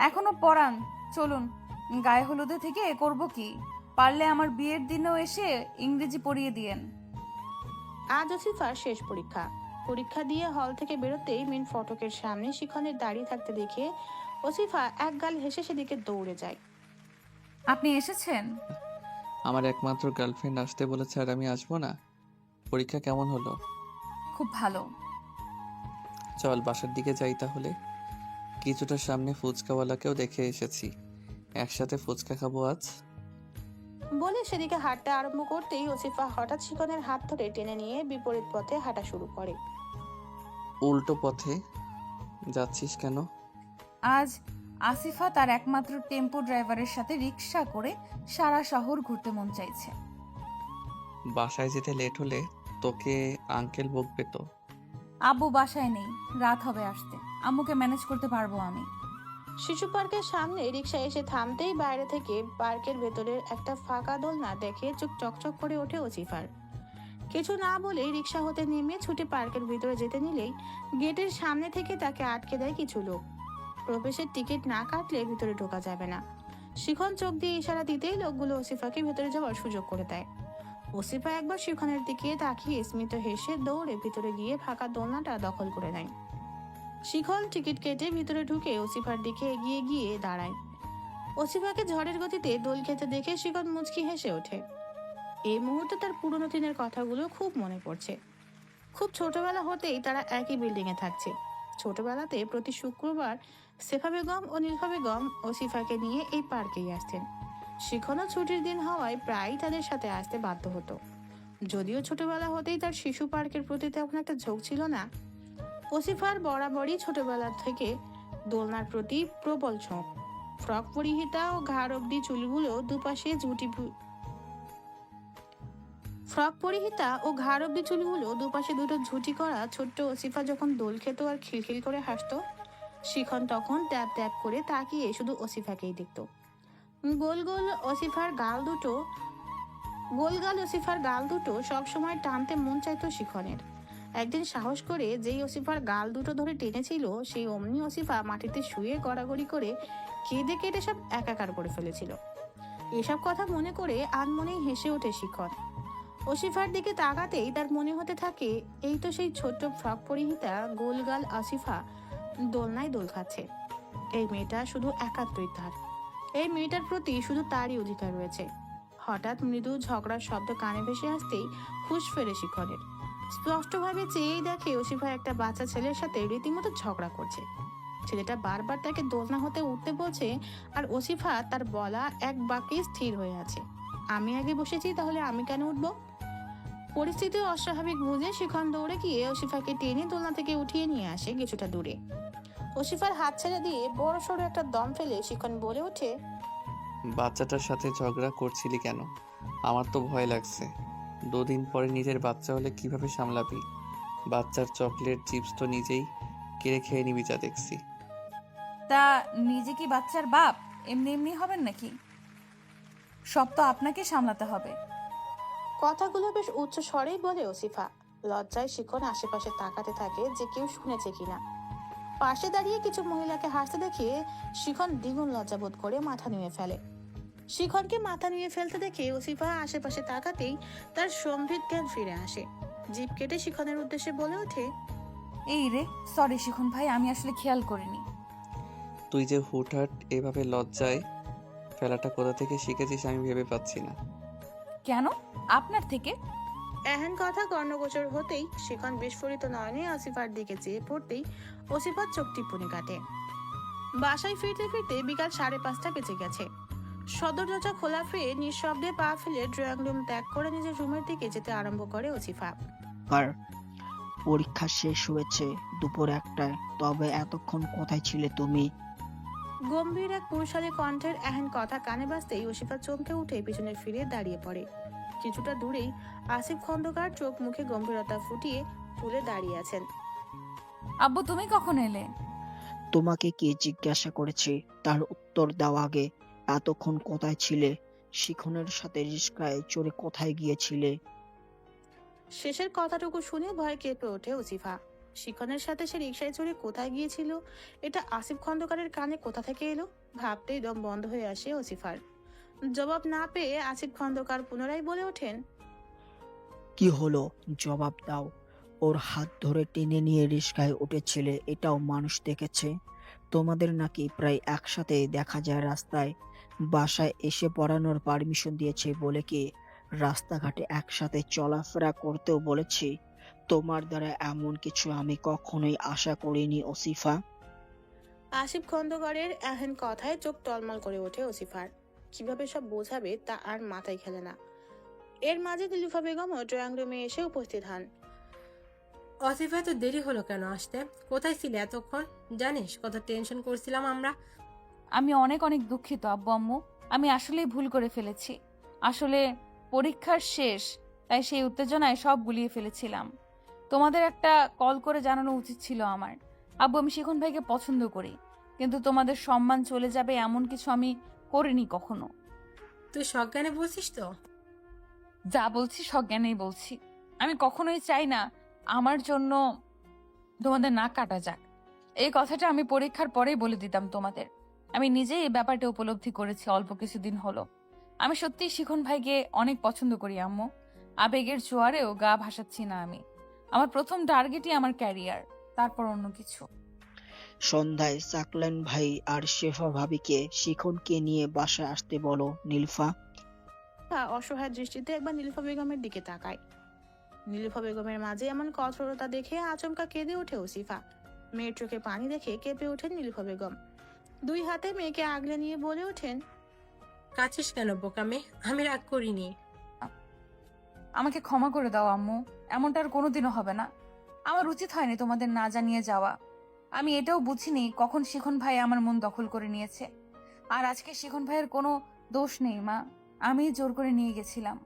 এখনো পড়ান, চলুন। গায়ে হলুদে থেকে করব কি? পারলে আমার বিয়ের দিনেও এসে ইংরেজি পড়িয়ে দিয়েন। আজ ওসিফার শেষ পরীক্ষা। পরীক্ষা দিয়ে হল থেকে বেরোতেই মেন ফটকের সামনে শিখনের দাঁড়িয়ে থাকতে দেখে ওসিফা এক গাল হেসে সেদিকে দৌড়ে যায়। আপনি এসেছেন? আমার একমাত্র গার্লফ্রেন্ড আসতে বলেছে আর আমি আসবো না? পরীক্ষা কেমন হলো? খুব ভালো। চল বাসার দিকে যাই তাহলে। কিছুটা সামনে ফুচকাওয়ালাকেও দেখে এসেছি, একসাথে ফুচকা খাবো আজ। বলে সেদিকে হাঁটতে আরম্ভ করতেই ওসিফা হঠাৎ শিখনের হাত ধরে টেনে নিয়ে বিপরীত পথে হাঁটা শুরু করে। উল্টো পথে যাচ্ছিস কেন? আজ আসিফা তার একমাত্র টেম্পো ড্রাইভারের সাথে রিক্সা করে সারা শহর ঘুরতে মন চাইছে। বাসায় যেতে লেট হলে তোকে আঙ্কেল বকবে তো। আব্বু বাসায় নেই, রাত হবে আসতে, আম্মুকে ম্যানেজ করতে পারবো আমি। শিশু পার্কের সামনে রিক্সা এসে থামতেই বাইরে থেকে পার্কের ভেতরের একটা ফাঁকা দোলনা দেখে চোখ চকচক করে ওঠে ওসিফার। কিছু না বলেই রিক্সা হতে নেমে ছুটে পার্কের ভিতরে যেতে নিলেই গেটের সামনে থেকে তাকে আটকে দেয় কিছু লোক। প্রবেশের টিকিট না কাটলে ভিতরে ঢোকা যাবে না। শিখন চোখ দিয়ে ইশারা দিতেই লোকগুলো ওসিফাকে ভেতরে যাওয়ার সুযোগ করে দেয়। ওসিফা একবার শিখনের দিকে তাকিয়ে স্মিত হেসে দৌড়ে ভিতরে গিয়ে ফাঁকা দোলনাটা দখল করে নেয়। শিখন টিকিট কেটে ভিতরে ঢুকে ওসিফার দিকে এগিয়ে গিয়ে দাঁড়ায়। ওসিফাকে ঝড়ের গতিতে দোল খেতে দেখে শিখন মুচকি হেসে ওঠে। এই মুহূর্তে তার পুরনো দিনের কথাগুলো খুব মনে পড়ছে। খুব ছোটবেলা হতেই তারা একই বিল্ডিং এ থাকছে। ছোটবেলাতে প্রতি শুক্রবার সেফা বেগম ও নীলফা বেগম ওসিফাকে নিয়ে এই পার্কেই আসতেন। শিখনও ছুটির দিন হওয়ায় প্রায়ই তাদের সাথে আসতে বাধ্য হতো। যদিও ছোটবেলা হতেই তার শিশু পার্কের প্রতি তেমন একটা ঝোঁক ছিল না, ওসিফার বরাবরই ছোটবেলা থেকে দোলনার প্রতি প্রবল ঝোঁক। ফ্রক পরিহিতা ও ঘাড় অব্দি চুলগুলো দুপাশে দুটো ঝুঁটি করা ছোট্ট ওসিফা যখন দোল খেত আর খিলখিল করে হাসতো, শিখন তখন ট্যাপ ট্যাপ করে তাকিয়ে শুধু ওসিফাকেই দেখত। গোল গাল ওসিফার গাল দুটো সবসময় টানতে মন চাইতো শিখনের। একদিন সাহস করে যেই ওসিফার গাল দুটো ধরে টেনেছিল, সেই অমনি ওসিফা মাটিতে শুয়ে গড়াগড়ি করে কেঁদে কেটে সব একাকার করে ফেলেছিল। এসব কথা মনে করে আনমনেই হেসে ওঠে শিখন। ওসিফার দিকে তাকাতেই তার মনে হতে থাকে, এই তো সেই ছোট্ট ফ্রক পরিহিতা গোলগাল আসিফা দোলনায় দোল খাচ্ছে। এই মেয়েটা শুধু একাত্তই তার। এই মেয়েটার প্রতি শুধু তারই অধিকার রয়েছে। হঠাৎ মৃদু ঝগড়ার শব্দ কানে ভেসে আসতেই হুঁশ ফেরে শিখনের। স্পষ্টভাবে চেয়েই দেখে ওসিফা একটা বাচ্চা ছেলের সাথে রীতিমতো ঝগড়া করছে। ছেলেটা বারবার তাকে দোলনা হতে উঠতে বলছে, আর ওসিফা তার বলা এক বাক্যে স্থির হয়ে আছে, আমি আগে বসেছি, তাহলে আমি কেন উঠবো? পরিস্থিতি অস্বাভাবিক বুঝে শিখন দৌড়ে গিয়ে ওসিফাকে টেনে দোলনা থেকে উঠিয়ে নিয়ে আসে কিছুটা দূরে। ওসিফার হাত ছেড়ে দিয়ে বড় সড়ো একটা দম ফেলে শিখন বলে ওঠে, বাচ্চাটার সাথে ঝগড়া করছিলি কেন? আমার তো ভয় লাগছে। 2 দিন পরে নিজের বাচ্চা হলে কিভাবে সামলাবি? বাচ্চার চকলেট চিপস তো নিজেই কেড়ে খেয়ে নিবি যা দেখছি। তা নিজে কি বাচ্চার বাপ এমনি এমনি হবেন নাকি? সব তো আপনাকে সামলাতে হবে। কথাগুলো বেশ উচ্চ স্বরেই বলে ওসিফা। লজ্জায় শিখন আশেপাশে তাকাতে থাকে যে কেউ শুনেছে কিনা। পাশে দাঁড়িয়ে কিছু মহিলাকে হাসতে দেখে শিখন দ্বিগুণ লজ্জাবোধ করে মাথা নুয়ে ফেলে। শিখনকে মাথা নুয়ে ফেলতে দেখে ওসিফা আশেপাশে তাকাতেই তার সম্বিত জ্ঞান ফিরে আসে। জিভ কেটে শিখনের উদ্দেশ্যে বলে ওঠে, এই রে, সরি শিখন ভাই, আমি আসলে খেয়াল করিনি। তুই যে হুটহাট এভাবে লজ্জায় ফেলাটা কোথা থেকে শিখেছিস আমি ভেবে পাচ্ছি না। কেন? আপনার থেকে? এহেন কথা কর্ণগোচর হতেই শিখন বিস্ফোরিত নয়নে ওসিফার দিকে চেয়ে পড়তেই ওসিফার চোখ টিপ্পনি কাটে। বাসায় ফিরতে ফিরতে বিকাল 5:30 বেজে গেছে। সদর দরজা খোলা পেয়ে নিঃশব্দে পা ফেলে ড্রয়িং রুম ত্যাগ করে নিজের রুমের দিকে যেতে আরম্ভ করে ওসিফা। আর পরীক্ষা শেষ হয়েছে দুপুর 1টায়, তবে এতক্ষণ কোথায় ছিলে তুমি? গম্ভীর এক পুরুষালী কণ্ঠের এহেন কথা কানে বাজতেই ওসিফা চমকে উঠে পিছনে ফিরে দাঁড়িয়ে পড়ে। কিছুটা দূরেই আসিফ খন্দকার চোখ মুখে গম্ভীরতা ফুটিয়ে তুলে দাঁড়িয়ে আছেন। আব্বু তুমি কখন এলে? তোমাকে কি জিজ্ঞাসা করেছি তার উত্তর দাও আগে। এতক্ষণ কোথায় ছিলে? শিখনের সাথে রিস্কায় চড়ে কোথায় গিয়েছিলে? শেষের কথাটুকু শুনে ভয় কেঁপে ওঠে ওসিফা। শিখনের সাথে সে রিকশায় চড়ে কোথায় গিয়েছিল, এটা আসিফ খন্দকারের কানে কোথা থেকে এলো? ভাবতেই দম বন্ধ হয়ে আসে ওসিফার। জবাব না পেয়ে আসিফ খন্দকার পুনরায় বলে ওঠেন, কি হলো জবাব দাও। ওর হাত ধরে টেনে নিয়ে রিস্কায় উঠেছিলে, এটাও মানুষ দেখেছে। তোমাদের নাকি প্রায় একসাথে দেখা যায় রাস্তায়। বাসায় এসে পড়ানোর পারমিশন দিয়েছে বলে কি রাস্তাঘাটে একসাথে চলাফেরা করতেও বলেছি? তোমার দ্বারা এমন কিছু আমি কখনোই আশা করিনি ওসিফা। আসিফ খন্দকারের এহেন কথায় চোখ টলমল করে ওঠে ওসিফার। কিভাবে সব বোঝাবে তা আর মাথায় খেলে না। এর মাঝে দিলুফা বেগমও ড্রয়িং রুমে এসে উপস্থিত হন। অসিফা তো দেরি হলো কেন আসতে? কোথায় ছিলে এতক্ষণ? জানিস কত টেনশন করছিলাম আমরা। আমি অনেক অনেক দুঃখিত আব্বু আম্মু, আমি আসলেই ভুল করে ফেলেছি। আসলে পরীক্ষার শেষ, তাই সেই উত্তেজনায় সব গুলিয়ে ফেলেছিলাম। তোমাদের একটা কল করে জানানো উচিত ছিল আমার। আব্বু আমি শিখন ভাইকে পছন্দ করি, কিন্তু তোমাদের সম্মান চলে যাবে এমন কিছু আমি করিনি কখনো। তুই সজ্ঞানে বলছিস তো? যা বলছি সজ্ঞানেই বলছি। আমি কখনোই চাই না আমার জন্য তোমাদের নাক কাটা যাক। এই কথাটা আমি পরীক্ষার পরেই বলে দিতাম তোমাদের। আমি নিজেই এই ব্যাপারটা উপলব্ধি করেছি অল্প কিছুদিন হলো। আমি সত্যিই শিখন ভাইকে অনেক পছন্দ করি আম্মু। আবেগের জোয়ারেও গা ভাসাচ্ছি না আমি। আমার প্রথম টার্গেটই আমার ক্যারিয়ার, তারপর অন্য কিছু। সন্ধ্যায় সাকলেন ভাই আর শেফা ভাবিকে শিখনকে নিয়ে বাসায় আসতে বলো নীলফা। অসহায় দৃষ্টিতে একবার নীলুফা বেগমের দিকে তাকায়। নীলুফা বেগমের মাঝে এমন কঠোরতা দেখে আচমকা কেঁদে ওঠে ওসিফা। মেয়ের চোখে পানি দেখে কেঁপে ওঠেন নীলুফা বেগম। 2 হাতে মেয়েকে আগলে নিয়ে বলে ওঠেন, কাছিস কেন বোকামে? আমি রাগ করিনি। আমাকে ক্ষমা করে দাও আম্মু, এমনটা আর কোনোদিনও হবে না। আমার উচিত হয়নি তোমাদের না জানিয়ে যাওয়া। আমি এটাও বুঝিনি কখন শিখন ভাই আমার মন দখল করে নিয়েছে। আর আজকে শিখন ভাইয়ের কোনো দোষ নেই মা, আমি জোর করে নিয়ে গেছিলাম।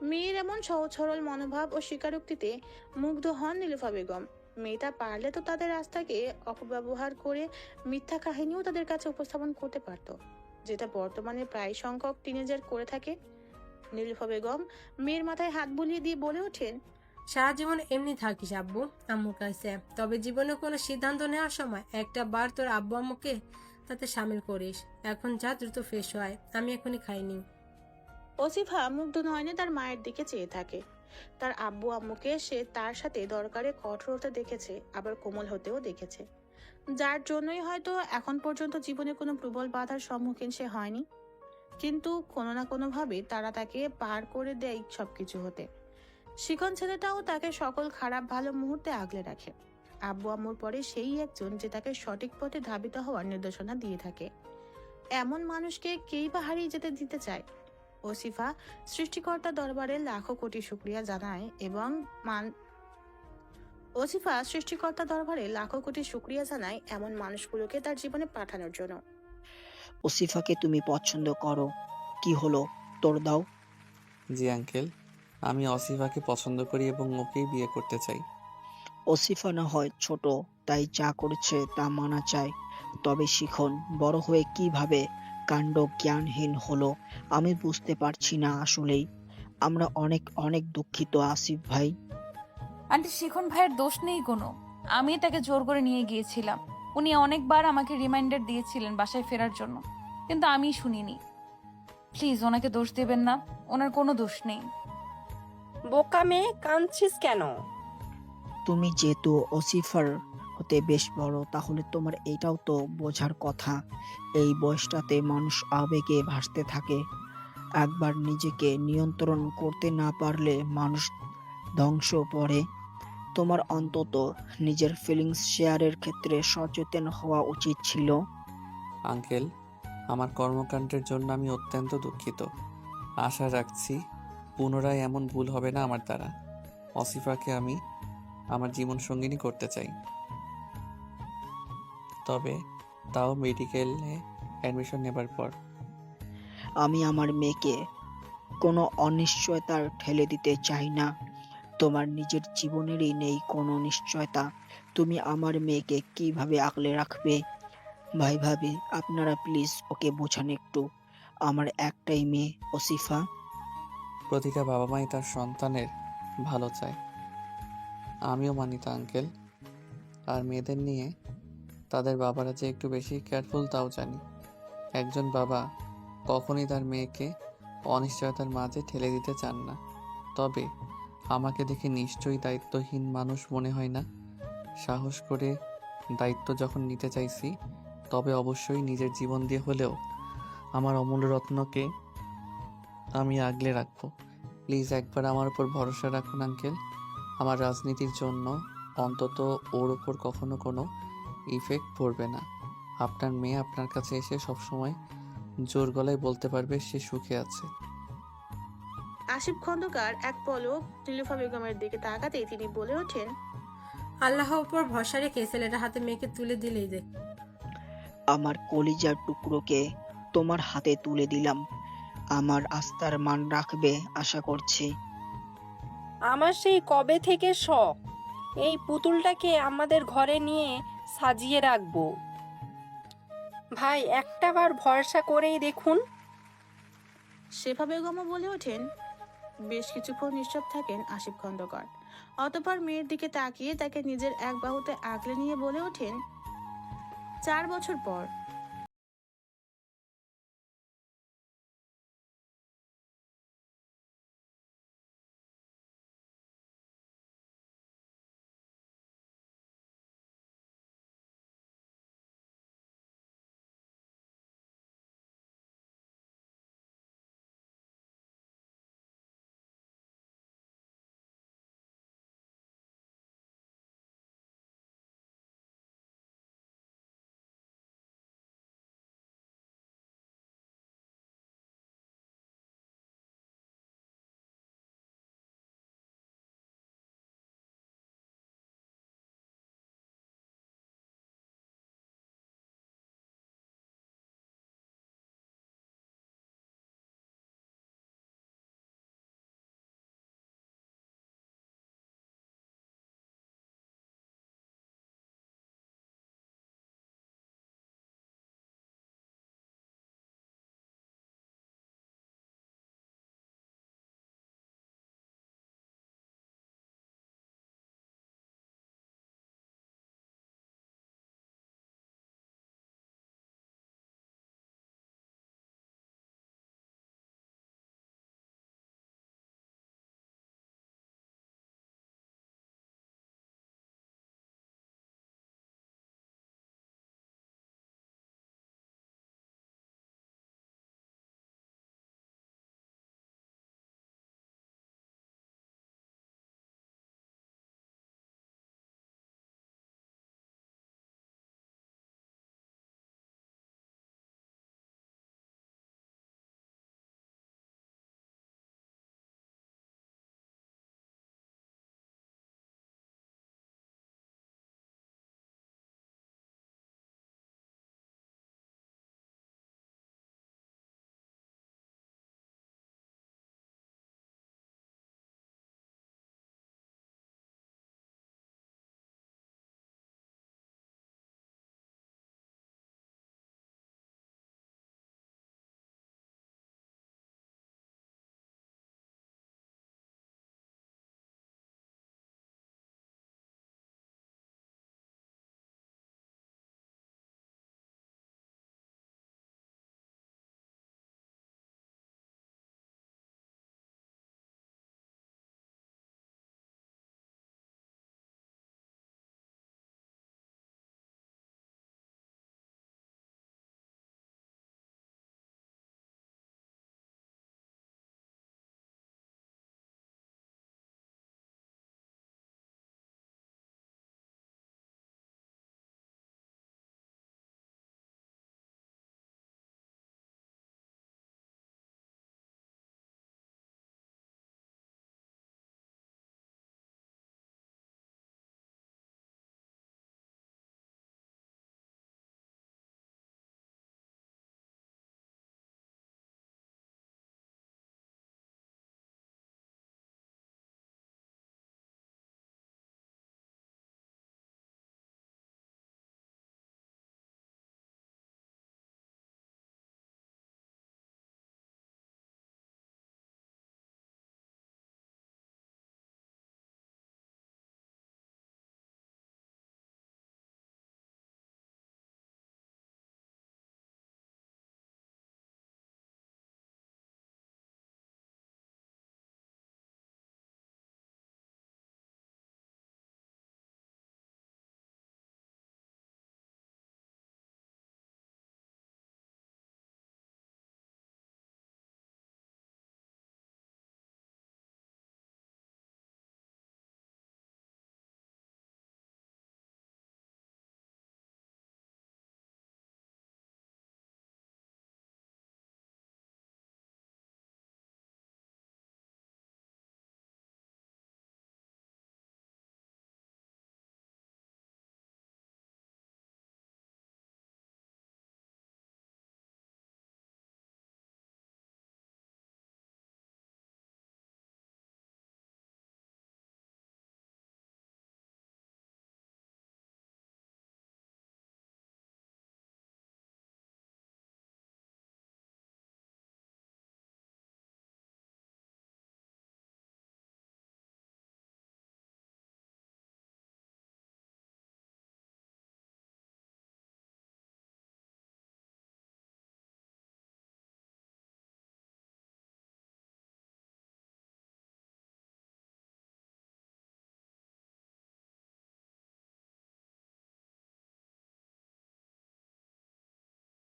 মেয়ের এমন সহজ সরল মনোভাব ও স্বীকারোক্তিতে মুগ্ধ হন নীলুফা বেগম। মেয়েটা পারলে তো তাদের রাস্তাকে অপব্যবহার করে মিথ্যা কাহিনীও তাদের কাছে উপস্থাপন করতে পারত, যেটা বর্তমানে প্রায় সংখ্যক টিনেজার করে থাকে। নীলুফা বেগম মেয়ের মাথায় হাত বুলিয়ে দিয়ে বলে ওঠেন, সারা জীবন এমনি থাকিস আব্বু আম্মুর কাছে, তবে জীবনে কোনো সিদ্ধান্ত নেওয়ার সময় একটা বার তোর আব্বু আম্মুকে তাতে সামিল করিস। এখন যা দ্রুত ফ্রেশ হয়, আমি এখনই খাইনি। ওসিফা মুগ্ধ নয়নে তার মায়ের দিকে চেয়ে থাকে। তার আব্বু আম্মুকে সে তার সাথে দরকারে কঠোর হতে দেখেছে, আবার কোমল হতেও দেখেছে। যার জন্যই হয়তো এখন পর্যন্ত জীবনে কোনো প্রবল বাধার সম্মুখীন সে হয়নি, কিন্তু কোনো না কোনোভাবে তারা তাকে পার করে দেয় সবকিছু হতে। শিখন ছেলেটাও তাকে সকল খারাপ ভালো মুহূর্তে আগলে রাখে। আব্বু আম্মুর পরে সেই একজন যে তাকে সঠিক পথে ধাবিত হওয়ার নির্দেশনা দিয়ে থাকে। এমন মানুষকে কেই বা হারিয়ে যেতে দিতে চায়? ওসিফা সৃষ্টিকর্তা দরবারে লাখো কোটি শুকরিয়া জানায় এবং এমন মানুষগুলোকে তার জীবনে পাঠানোর জন্য। ওসিফাকে তুমি পছন্দ করো, কি হলো তোর দাও? জি আঙ্কেল, আমি অসিফাকে পছন্দ করি এবং ওকেই বিয়ে করতে চাই। ওসিফা না হয় ছোট, তাই যা করেছে তা মানা চায়, তবে শিখন বড় হয়ে কিভাবে কাণ্ড জ্ঞানহীন হলো আমি বুঝতে পারছি না আসলেই। আমরা অনেক অনেক দুঃখিত আসিফ ভাই। আন্টি শিখন ভাইয়ের দোষ নেই কোনো। আমি তাকে জোর করে নিয়ে গিয়েছিলাম। উনি অনেকবার আমাকে রিমাইন্ডার দিয়েছিলেন বাসায় ফেরার জন্য, কিন্তু আমি শুনিনি। প্লিজ ওনাকে দোষ দেবেন না, ওনার কোনো দোষ নেই। বোকা মেয়ে, কাঁদছিস কেন? তুমি যেহেতু ওসিফার হতে বেশ বড়, তাহলে তোমার এটাও তো বোঝার কথা। এই বয়সটাতে মানুষ আবেগে ভাসতে থাকে। একবার নিজেকে নিয়ন্ত্রণ করতে না পারলে মানুষ ধ্বংস পড়ে। তোমার অন্তত নিজের ফিলিংস শেয়ারের ক্ষেত্রে সচেতন হওয়া উচিত ছিল। আঙ্কেল, আমার কর্মকাণ্ডের জন্য আমি অত্যন্ত দুঃখিত। আশা রাখছি পুনরায় এমন ভুল হবে না আমার দ্বারা। অসিফাকে আমি আমার জীবন সঙ্গিনী করতে চাই, তবে তাও মেডিকেলে অ্যাডমিশন নেবার পর। আমি আমার মেয়েকে কোনো অনিশ্চয়তার ঠেলে দিতে চাই না। তোমার নিজের জীবনেরই নেই কোনো নিশ্চয়তা। তুমি আমার মেয়েকে কিভাবে আগলে রাখবে? ভাই ভাবি, আপনারা প্লিজ ওকে বোঝান একটু। আমার একটাই মেয়ে ওসিফা। প্রতিটা বাবা মাই তার সন্তানের ভালো চায়, আমিও মানি তা আঙ্কেল। আর মেয়েদের নিয়ে তাদের বাবারা যে একটু বেশি কেয়ারফুল তাও জানি। একজন বাবা কখনই তার মেয়েকে অনিশ্চয়তার মাঝে ঠেলে দিতে চান না। তবে আমাকে দেখে নিশ্চয়ই দায়িত্বহীন মানুষ মনে হয় না। সাহস করে দায়িত্ব যখন নিতে চাইছি, তবে অবশ্যই নিজের জীবন দিয়ে হলেও আমার অমূল্য রত্নকে আমি আগলে রাখবো। প্লিজ একবার আমার উপর ভরসা রাখুন আঙ্কেল। আমার রাজনীতির জন্য অন্তত ওর ওপর কখনো কোনো ইফেক্ট পড়বে না। আপনার মেয়ে আপনার কাছে এসে সবসময় জোর গলায় বলতে পারবে সে সুখে আছে। আসিফ খন্দকার এক পলক নীলুফা বেগমের দিকে তাকাতেই তিনি বলে ওঠেন, আল্লাহর উপর ভরসা রেখে ছেলেটার হাতে মেয়েকে তুলে দিলেই দেখ। আমার কলিজার টুকরোকে তোমার হাতে তুলে দিলাম। আমার আস্থার মান রাখবে আশা করছি। আমার সেই কবে থেকে শখ এই পুতুলটাকে আমাদের ঘরে নিয়ে সাজিয়ে রাখবো। ভাই, একটাবার ভরসা করেই দেখুন। শেফা বেগমও বলে ওঠেন। বেশ কিছুক্ষণ নিশ্চুপ থাকেন আসিফ খন্দকার। অতঃপর মেয়ের দিকে তাকিয়ে তাকে নিজের এক বাহুতে আগলে নিয়ে বলে ওঠেন, 4 বছর পর